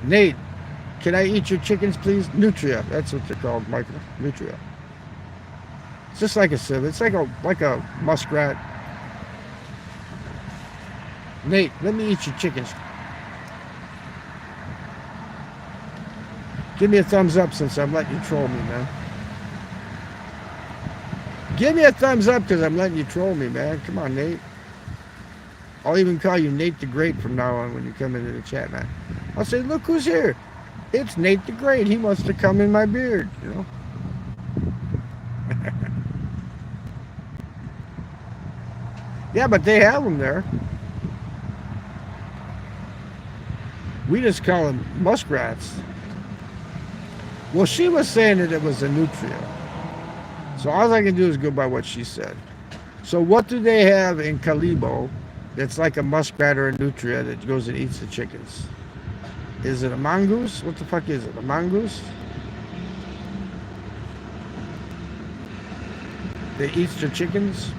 Nate, can I eat your chickens, please? Nutria. That's what they're called, Michael. Nutria. It's just like a civet. It's like a muskrat. Nate, let me eat your chickens. Give me a thumbs up since I'm letting you troll me, man. Give me a thumbs up because I'm letting you troll me, man. Come on, Nate. I'll even call you Nate the Great from now on when you come into the chat, man. I'll say, look who's here. It's Nate the Great. He wants to come in my beard, you know. Yeah, but they have them there. We just call them muskrats. Well, she was saying that it was a nutria. So all I can do is go by what she said. So what do they have in Calibo that's like a muskrat or a nutria that goes and eats the chickens? Is it a mongoose? What the fuck is it? A mongoose? That eats the chickens?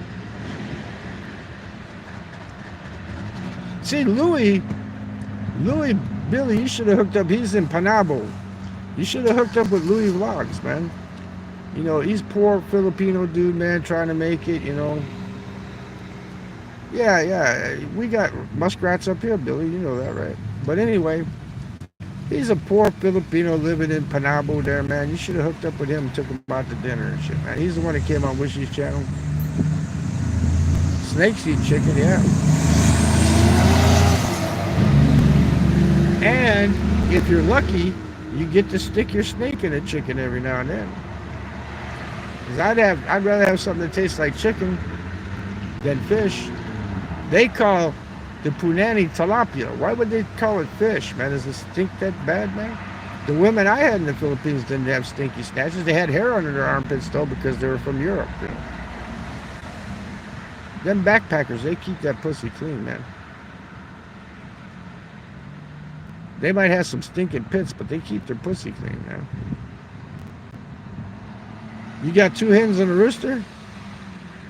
See, Louis, Billy, you should have hooked up. He's in Panabo. You should have hooked up with Louis Vlogs, man. You know, he's poor Filipino dude, man, trying to make it, you know. Yeah, we got muskrats up here, Billy. You know that, right? But anyway, he's a poor Filipino living in Panabo there, man. You should have hooked up with him and took him out to dinner and shit, man. He's the one that came on Wishy's channel. Snakes eat chicken, yeah. And if you're lucky, you get to stick your snake in a chicken every now and then. Because I'd rather have something that tastes like chicken than fish. They call the punani tilapia. Why would they call it fish, man? Does it stink that bad, man? The women I had in the Philippines didn't have stinky snatches. They had hair under their armpits, though, because they were from Europe, you know. Them backpackers, they keep that pussy clean, man. They might have some stinking pits, but they keep their pussy clean, man. You got 2 hens and a rooster?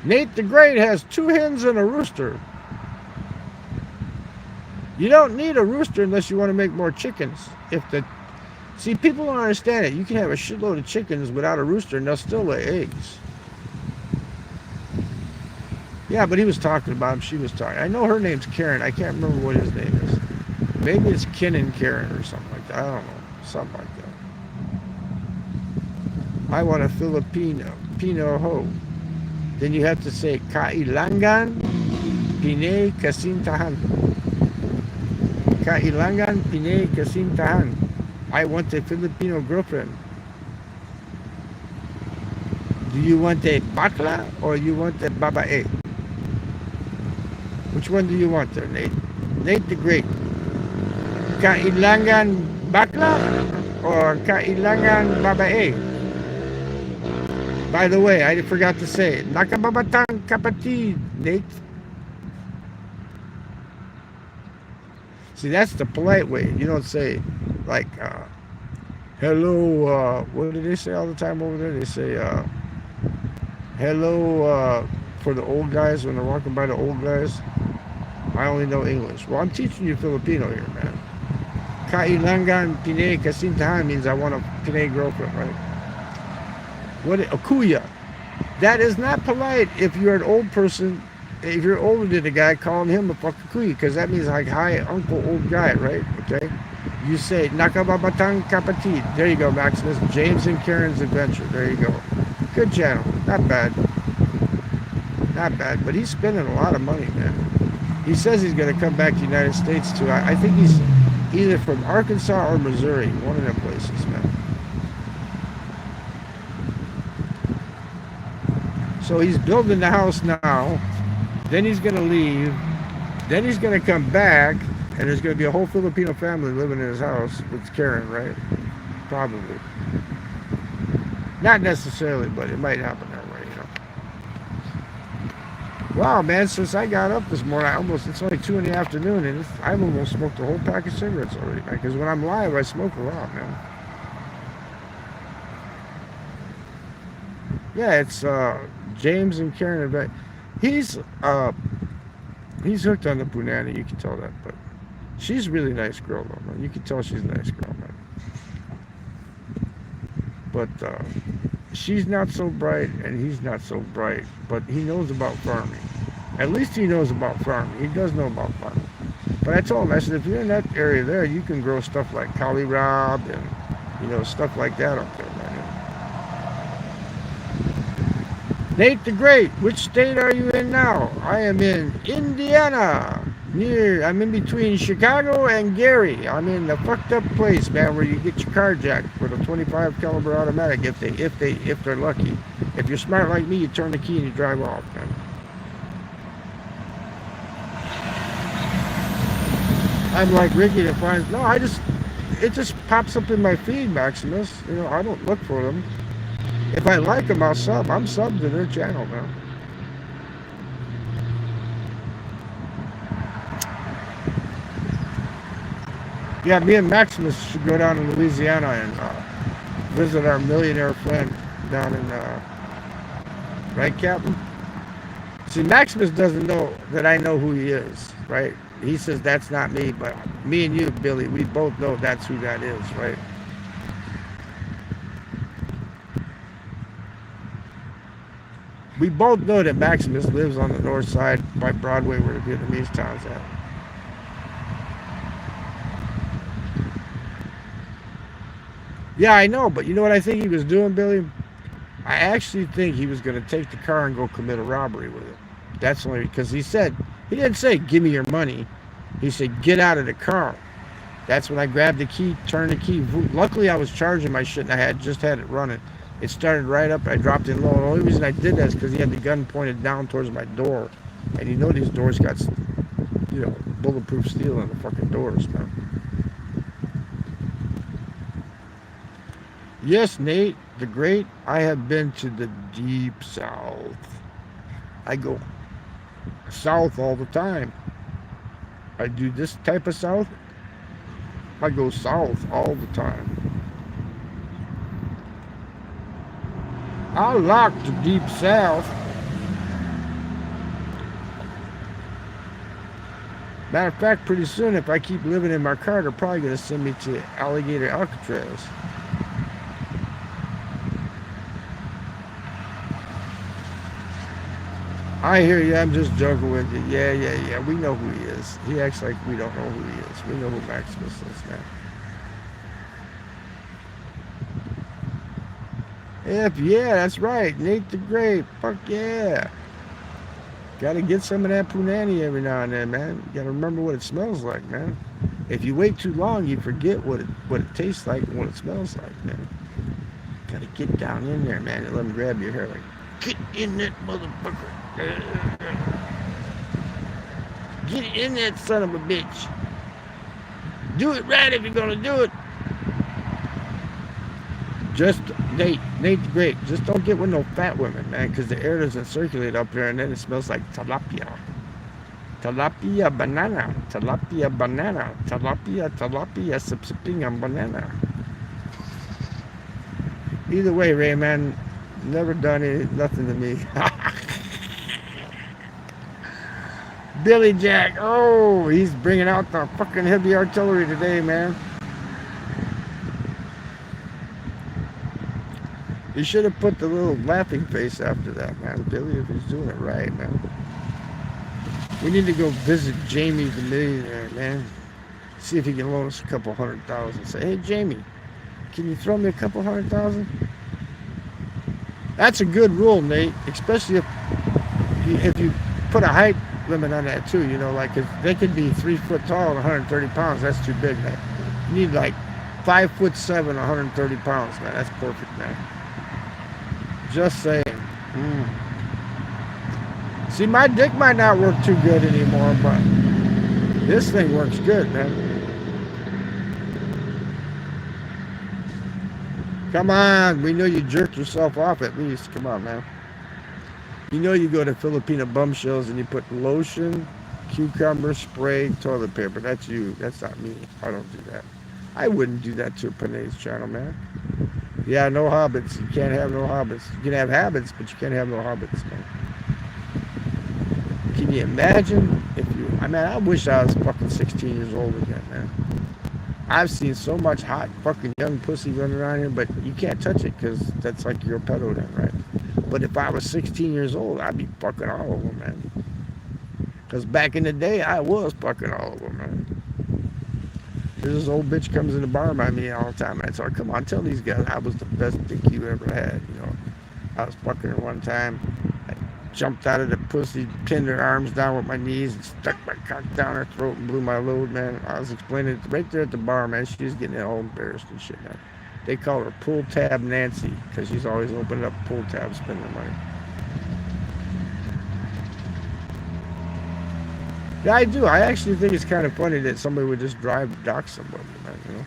Nate the Great has 2 hens and a rooster. You don't need a rooster unless you want to make more chickens. See, people don't understand it. You can have a shitload of chickens without a rooster and they'll still lay eggs. Yeah, but he was talking about him. She was talking. I know her name's Karen. I can't remember what his name is. Maybe it's Ken and Karen or something like that. I don't know. Something like that. I want a Filipino. Pino ho. Then you have to say Kailangan Pinay Kasintahan. Kailangan Pinay Kasintahan. I want a Filipino girlfriend. Do you want a bakla or you want a babae? Which one do you want there, Nate? Nate the Great. Kailangan bakla or kailangan babae? By the way, I forgot to say, nakababatang kapatid, Nate. See, that's the polite way. You don't say, like, hello, what do they say all the time over there? They say, hello, for the old guys when they're walking by the old guys. I only know English. Well, I'm teaching you Filipino here, man. Kailangan Pinay Kasintahan means I want a Pinay girlfriend, right? What? Akuya. That is not polite if you're an old person. If you're older than a guy, calling him a fuck kuya, because that means like, hi, uncle, old guy, right? Okay? You say, nakababatang kapatid. There you go, Maximus. James and Karen's Adventure. There you go. Good channel. Not bad. Not bad. But he's spending a lot of money, man. He says he's going to come back to the United States, too. I think he's either from Arkansas or Missouri. One of them places, man. So he's building the house now. Then he's going to leave. Then he's going to come back. And there's going to be a whole Filipino family living in his house with Karen, right? Probably. Not necessarily, but it might happen that way, you know. Wow, man, since I got up this morning, it's only 2 in the afternoon, and I've almost smoked a whole pack of cigarettes already, man. Because when I'm live, I smoke a lot, man. Yeah, it's James and Karen. He's hooked on the punani, you can tell that, but she's a really nice girl, though, man. You can tell she's a nice girl, man. But she's not so bright, and he's not so bright, but he knows about farming. At least he knows about farming. He does know about farming. But I told him, I said, if you're in that area there, you can grow stuff like cauliflower and You know, stuff like that up there, man. Nate the Great, which state are you in now? I am in Indiana. I'm in between Chicago and Gary. I'm in the fucked up place, man, where you get your car jacked with a 25 caliber automatic if they're lucky. If you're smart like me, you turn the key and you drive off, man. I'm like Ricky that finds it just pops up in my feed, Maximus. You know, I don't look for them. If I like them, I'll sub. I'm subbed to their channel, man. Yeah, me and Maximus should go down to Louisiana and visit our millionaire friend down in, right, Captain? See, Maximus doesn't know that I know who he is, right? He says that's not me, but me and you, Billy, we both know that's who that is, right? We both know that Maximus lives on the north side by Broadway where the Vietnamese town's at. Yeah, I know, but you know what I think he was doing, Billy? I actually think he was going to take the car and go commit a robbery with it. That's only because he didn't say, give me your money. He said, get out of the car. That's when I grabbed the key, turned the key. Luckily, I was charging my shit and I just had it running. It started right up. I dropped it low. The only reason I did that is because he had the gun pointed down towards my door. And you know these doors got, you know, bulletproof steel in the fucking doors, man. Yes, Nate the Great, I have been to the deep south. I go south all the time. I do this type of south. I go south all the time. I like the deep south. Matter of fact, pretty soon, if I keep living in my car, they're probably going to send me to Alligator Alcatraz. I hear you. I'm just joking with you. Yeah. We know who he is. He acts like we don't know who he is. We know who Maximus is now. Yeah, that's right. Nate the Great. Fuck yeah. Gotta get some of that punani every now and then, man. You gotta remember what it smells like, man. If you wait too long, you forget what it tastes like and what it smells like, man. Gotta get down in there, man, and let him grab your hair like, get in that motherfucker. Get in that son of a bitch. Do it right if you're gonna do it. Just Nate the Great. Just don't get with no fat women, man, because the air doesn't circulate up there, and then it smells like tilapia. Tilapia banana. Tilapia banana. Tilapia sipping on banana. Either way, Ray, man, never done nothing to me. Billy Jack, oh, he's bringing out the fucking heavy artillery today, man. He should have put the little laughing face after that, man. Billy, if he's doing it right, man. We need to go visit Jamie the millionaire, man. See if he can loan us a couple $100,000. Say, hey, Jamie, can you throw me a couple $100,000? That's a good rule, Nate, especially if you put a height limit on that too, you know, like if they could be 3 foot tall and 130 pounds, that's too big, man. You need like 5'7", 130 pounds, man. That's perfect, man. Just saying. See, my dick might not work too good anymore, but this thing works good, man. Come on, we know you jerked yourself off at least. Come on, man. You know you go to Filipino bum shows and you put lotion, cucumber, spray, toilet paper. That's you. That's not me. I don't do that. I wouldn't do that to a Panay's channel, man. Yeah, no hobbits. You can't have no hobbits. You can have habits, but you can't have no hobbits, man. Can you imagine if you... I mean, I wish I was fucking 16 years old again, man. I've seen so much hot fucking young pussy running around here, but you can't touch it because that's like you're a pedo then, right? But if I was 16 years old, I'd be fucking all over, man. Because back in the day, I was fucking all over, man. There's this old bitch comes in the bar by me all the time. I tell her, come on, tell these guys I was the best dick you ever had. You know, I was fucking her one time. I jumped out of the pussy, pinned her arms down with my knees, and stuck my cock down her throat and blew my load, man. I was explaining it right there at the bar, man. She was getting all embarrassed and shit, man. They call her Pull Tab Nancy because she's always opening up pull tabs, spending her money. Yeah, I do. I actually think it's kind of funny that somebody would just drive to dox somebody, man, you know.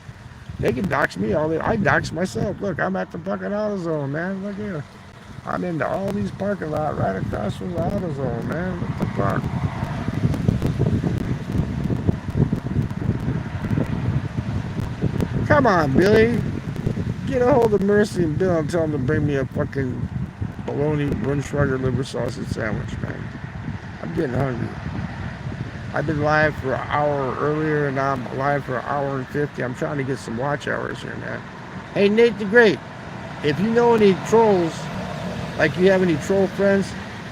They can dox me all day. I dox myself. Look, I'm at the fucking AutoZone, man. Look here. I'm into all these parking lots right across from the AutoZone, man. What the fuck? Come on, Billy. Get a hold of Mercy and Bill and tell them to bring me a fucking bologna Brunschweiger liver sausage sandwich, man. I'm getting hungry. I've been live for an hour earlier, and now I'm live for an hour and 50. I'm trying to get some watch hours here, man. Hey, Nate the Great, if you know any trolls, like you have any troll friends,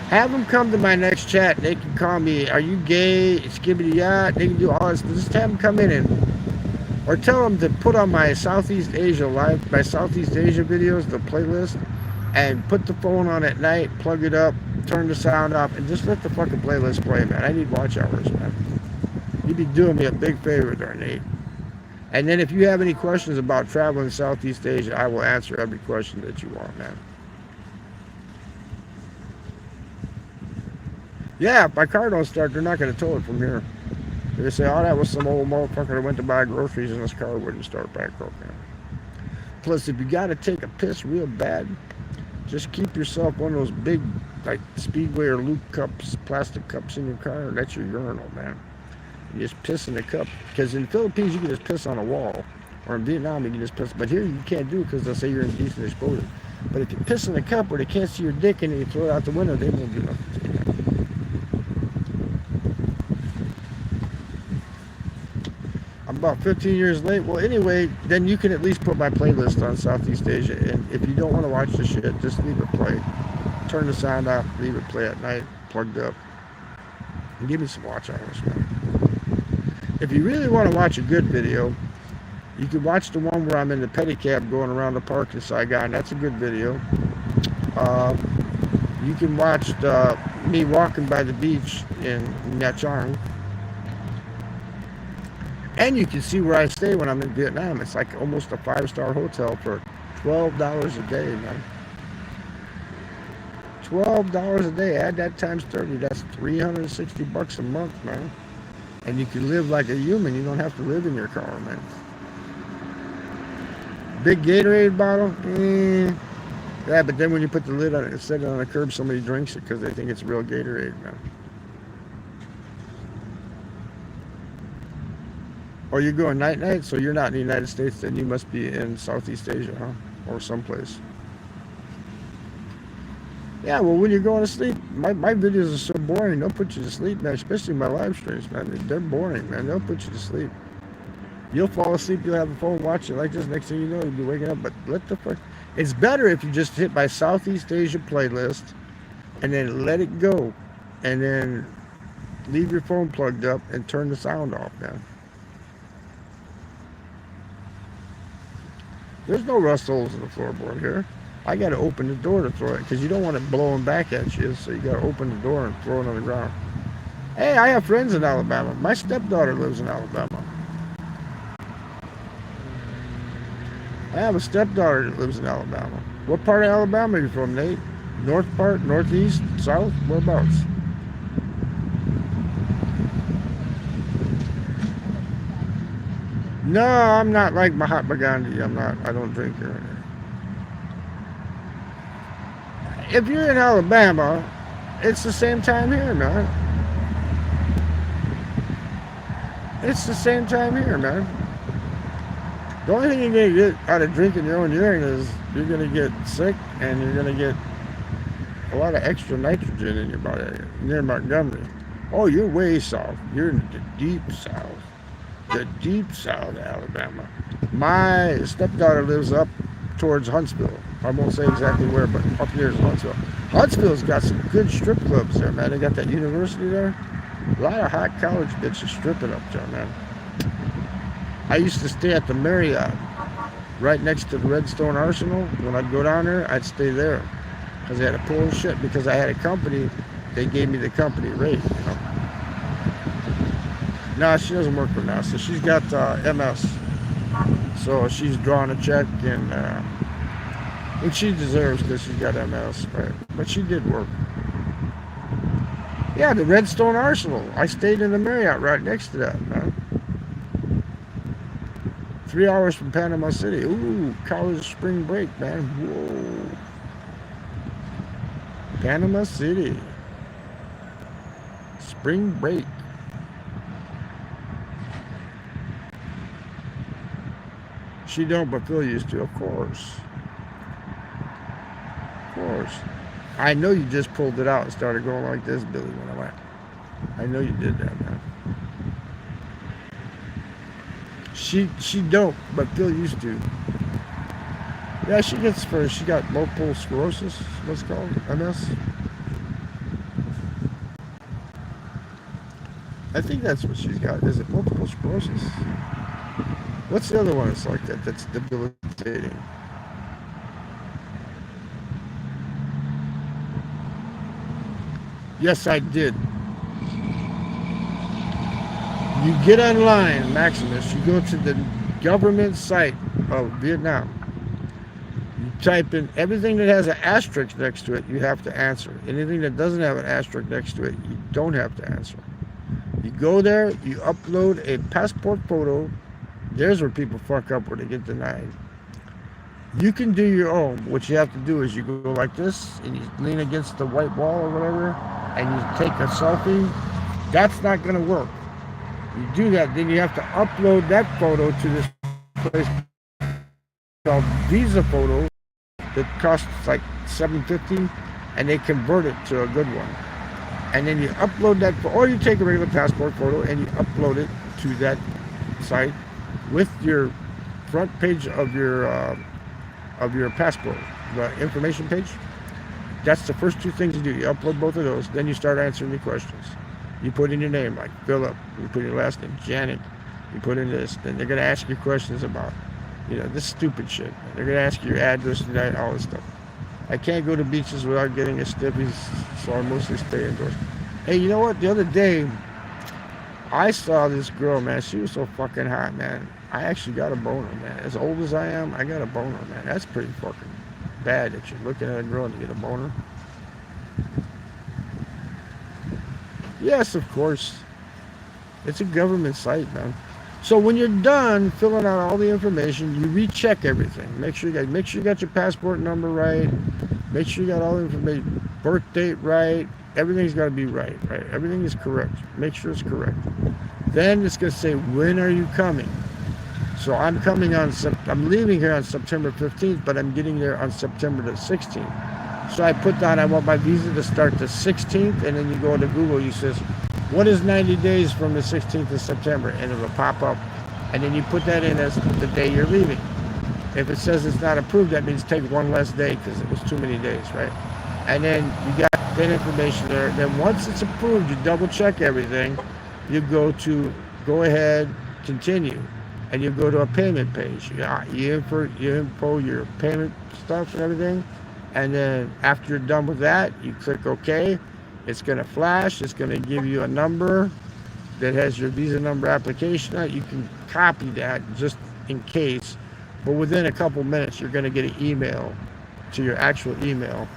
have them come to my next chat. They can call me, are you gay, skibbity yacht, they can do all this. Just have them come in and, or tell them to put on my Southeast Asia live, my Southeast Asia videos, the playlist, and put the phone on at night, plug it up, turn the sound off, and just let the fucking playlist play, man. I need watch hours, man. You'd be doing me a big favor there, Nate. And then if you have any questions about traveling Southeast Asia, I will answer every question that you want, man. Yeah, if my car don't start, they're not going to tow it from here. They say, oh, that was some old motherfucker that went to buy groceries and his car wouldn't start back up, man. Plus, if you got to take a piss real bad, just keep yourself one of those big, like, Speedway or Loop cups, plastic cups in your car. That's your urinal, man. You just piss in the cup. Because in the Philippines, you can just piss on a wall. Or in Vietnam, you can just piss. But here, you can't do it because they'll say you're indecent exposure. But if you piss in the cup where they can't see your dick and you throw it out the window, they won't do nothing to you. I'm about 15 years late. Well, anyway, then you can at least put my playlist on Southeast Asia. And if you don't want to watch the shit, just leave it play. Turn the sound off, leave it play at night, plugged up. And give me some watch hours, man. If you really want to watch a good video, you can watch the one where I'm in the pedicab going around the park in Saigon. That's a good video. You can watch me walking by the beach in Nha Trang. And you can see where I stay when I'm in Vietnam. It's like almost a 5-star hotel for $12 a day, man. $12 a day. Add that times 30. That's $360 a month, man. And you can live like a human. You don't have to live in your car, man. Big Gatorade bottle? Yeah, but then when you put the lid on it and set it on the curb, somebody drinks it because they think it's real Gatorade, man. Or you're going night-night, so you're not in the United States, then you must be in Southeast Asia, huh? Or someplace. Yeah, well, when you're going to sleep, my videos are so boring, they'll put you to sleep, man, especially my live streams, man. They're boring, man. They'll put you to sleep. You'll fall asleep, you'll have a phone watching like this, next thing you know, you'll be waking up, but let the fuck... It's better if you just hit my Southeast Asia playlist, and then let it go, and then leave your phone plugged up, and turn the sound off, man. There's no rust holes in the floorboard here. I got to open the door to throw it because you don't want it blowing back at you. So you got to open the door and throw it on the ground. Hey, I have friends in Alabama. My stepdaughter lives in Alabama. I have a stepdaughter that lives in Alabama. What part of Alabama are you from, Nate? North part, northeast, south? Whereabouts? No, I'm not like Mahatma Gandhi. I don't drink or anything. If you're in Alabama, it's the same time here, man. It's the same time here, man. The only thing you're going to get out of drinking your own urine is you're going to get sick and you're going to get a lot of extra nitrogen in your body near Montgomery. Oh, you're way south. You're in the deep south. The deep south of Alabama. My stepdaughter lives up towards Huntsville. I won't say exactly where, but up near Huntsville. Huntsville's got some good strip clubs there, man. They got that university there. A lot of hot college bitches stripping up there, man. I used to stay at the Marriott, right next to the Redstone Arsenal. When I'd go down there, I'd stay there because they had a pool of shit. Because I had a company, they gave me the company rate. Nah, she doesn't work for now, so she's got MS. So she's drawing a check, and which she deserves because she's got MS, right? But she did work. Yeah, the Redstone Arsenal. I stayed in the Marriott right next to that, man. 3 hours from Panama City. Ooh, college spring break, man. Whoa. Panama City. Spring break. She don't, but Phil used to, of course. Of course. I know you just pulled it out and started going like this, Billy, when I went. I know you did that, man. She don't, but Phil used to. Yeah, she gets first. She got multiple sclerosis, what's it called? MS? I think that's what she's got. Is it multiple sclerosis? What's the other one that's like that, that's debilitating? Yes, I did. You get online, Maximus, you go to the government site of Vietnam. You type in everything that has an asterisk next to it, you have to answer. Anything that doesn't have an asterisk next to it, you don't have to answer. You go there, you upload a passport photo. There's where people fuck up, where they get denied. You can do your own. What you have to do is you go like this, and you lean against the white wall or whatever, and you take a selfie. That's not going to work. You do that, then you have to upload that photo to this place called Visa Photo that costs like $7.50, and they convert it to a good one. And then you upload that, or you take a regular passport photo and you upload it to that site with your front page of your passport, the information page. That's the first two things you do. You upload both of those, then you start answering the questions. You put in your name, like Philip. You put in your last name, Janet. You put in this. Then they're gonna ask you questions about, this stupid shit. They're gonna ask you your address, all this stuff. I can't go to beaches without getting a stiffy, so I mostly stay indoors. Hey, you know what? The other day, I saw this girl, man. She was so fucking hot, man. I actually got a boner, man. As old as I am, I got a boner, man. That's pretty fucking bad that you're looking at a girl and you get a boner. Yes, of course. It's a government site, man. So when you're done filling out all the information, you recheck everything. Make sure you got your passport number right. Make sure you got all the information, birth date right. Everything's got to be right. Everything is correct. Make sure it's correct. Then it's going to say, when are you coming? So I'm leaving here on September 15th, but I'm getting there on September the 16th. So I put down, I want my visa to start the 16th, and then you go to Google, you says, what is 90 days from the 16th of September? And it'll pop up. And then you put that in as the day you're leaving. If it says it's not approved, that means take one less day because it was too many days, right? And then you got that information there. Then once it's approved, you double check everything. You go ahead, continue. And you go to a payment page. You info your payment stuff and everything. And then after you're done with that, you click OK. It's going to flash. It's going to give you a number that has your Visa number application on it. You can copy that just in case. But within a couple minutes, you're going to get an email to your actual email.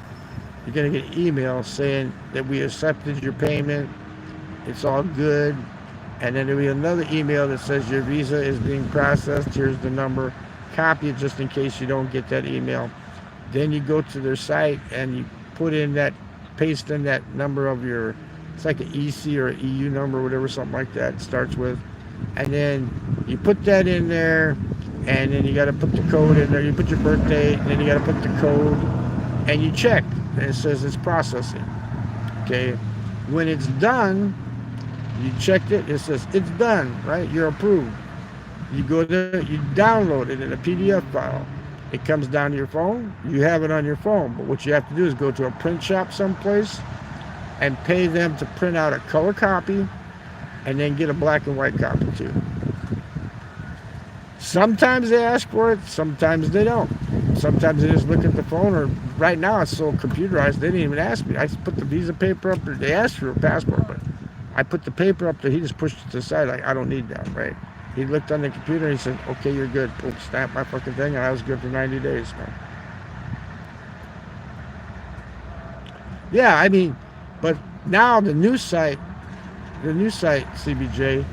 You're going to get an email saying that we accepted your payment. It's all good. And then there'll be another email that says your visa is being processed. Here's the number. Copy it just in case you don't get that email. Then you go to their site and you paste in that number of it's like an EC or an EU number, whatever, something like that it starts with. And then you put that in there, and then you got to put the code in there. You put your birth date, and then you got to put the code, and you check. And it says it's processing. Okay. When it's done, you checked it. It says it's done, right? You're approved. You go there, you download it in a PDF file. It comes down to your phone. You have it on your phone. But what you have to do is go to a print shop someplace and pay them to print out a color copy and then get a black and white copy too. Sometimes they ask for it, sometimes they don't. Sometimes they just look at the phone, or right now it's so computerized, they didn't even ask me. I put the visa paper up there. They asked for a passport, but I put the paper up there. He just pushed it to the side, like, I don't need that, right? He looked on the computer and he said, okay, you're good. Boom, stamp my fucking thing, and I was good for 90 days, man. Yeah, I mean, but now the new site, CBJ,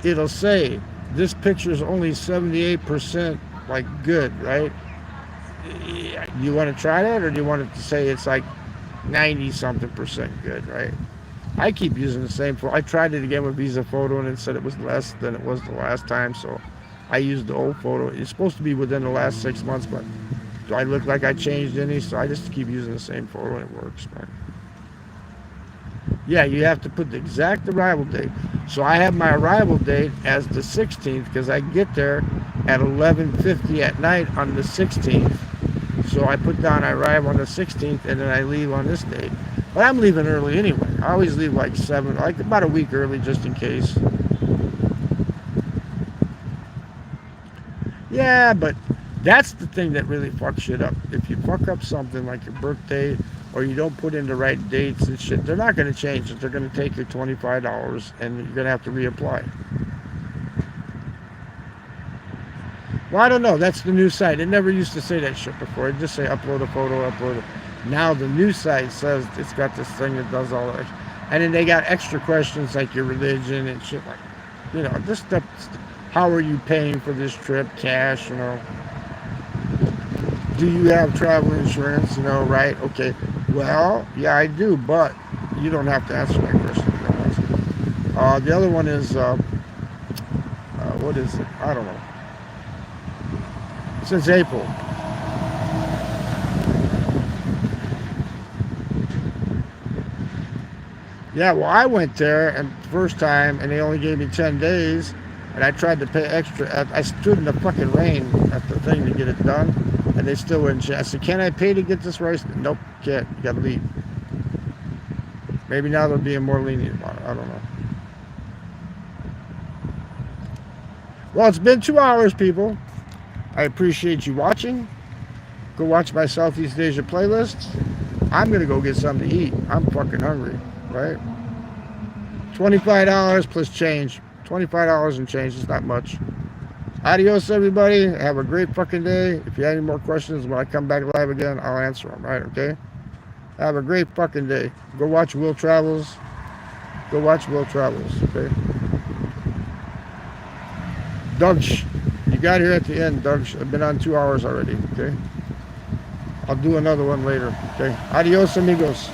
it'll say this picture is only 78% like good, right? You want to try that, or do you want it to say it's like 90 something percent good, right? I keep using the same photo. I tried it again with Visa Photo, and it said it was less than it was the last time, so I used the old photo. It's supposed to be within the last 6 months, but do I look like I changed any? So I just keep using the same photo, and it works, man. Yeah, you have to put the exact arrival date. So I have my arrival date as the 16th because I get there at 11:50 at night on the 16th. So I put down I arrive on the 16th, and then I leave on this date. But I'm leaving early anyway. I always leave like about a week early just in case. Yeah, but that's the thing that really fucks shit up. If you fuck up something like your birthday, or you don't put in the right dates and shit, they're not going to change it. They're going to take your $25 and you're going to have to reapply. Well, I don't know. That's the new site. It never used to say that shit before. It just say upload a photo, upload it. Now the new site says it's got this thing that does all that. And then they got extra questions like your religion and shit like, this stuff. How are you paying for this trip? Cash, Do you have travel insurance? Right? Okay. Well, yeah, I do, but you don't have to answer that question. The other one is, what is it? I don't know. Since April. Yeah, well, I went there and first time, and they only gave me 10 days, and I tried to pay extra. I stood in the fucking rain at the thing to get it done, and they still wouldn't change. I said, can I pay to get this race? Nope, can't. You gotta leave. Maybe now they're being more lenient about it. I don't know. Well, it's been 2 hours, people. I appreciate you watching. Go watch my Southeast Asia playlist. I'm going to go get something to eat. I'm fucking hungry, right? $25 plus change. $25 and change is not much. Adios, everybody. Have a great fucking day. If you have any more questions when I come back live again, I'll answer them, right? Okay? Have a great fucking day. Go watch Will Travels. Go watch Will Travels, okay? Doug, you got here at the end, Doug. I've been on 2 hours already, okay? I'll do another one later, okay? Adios, amigos.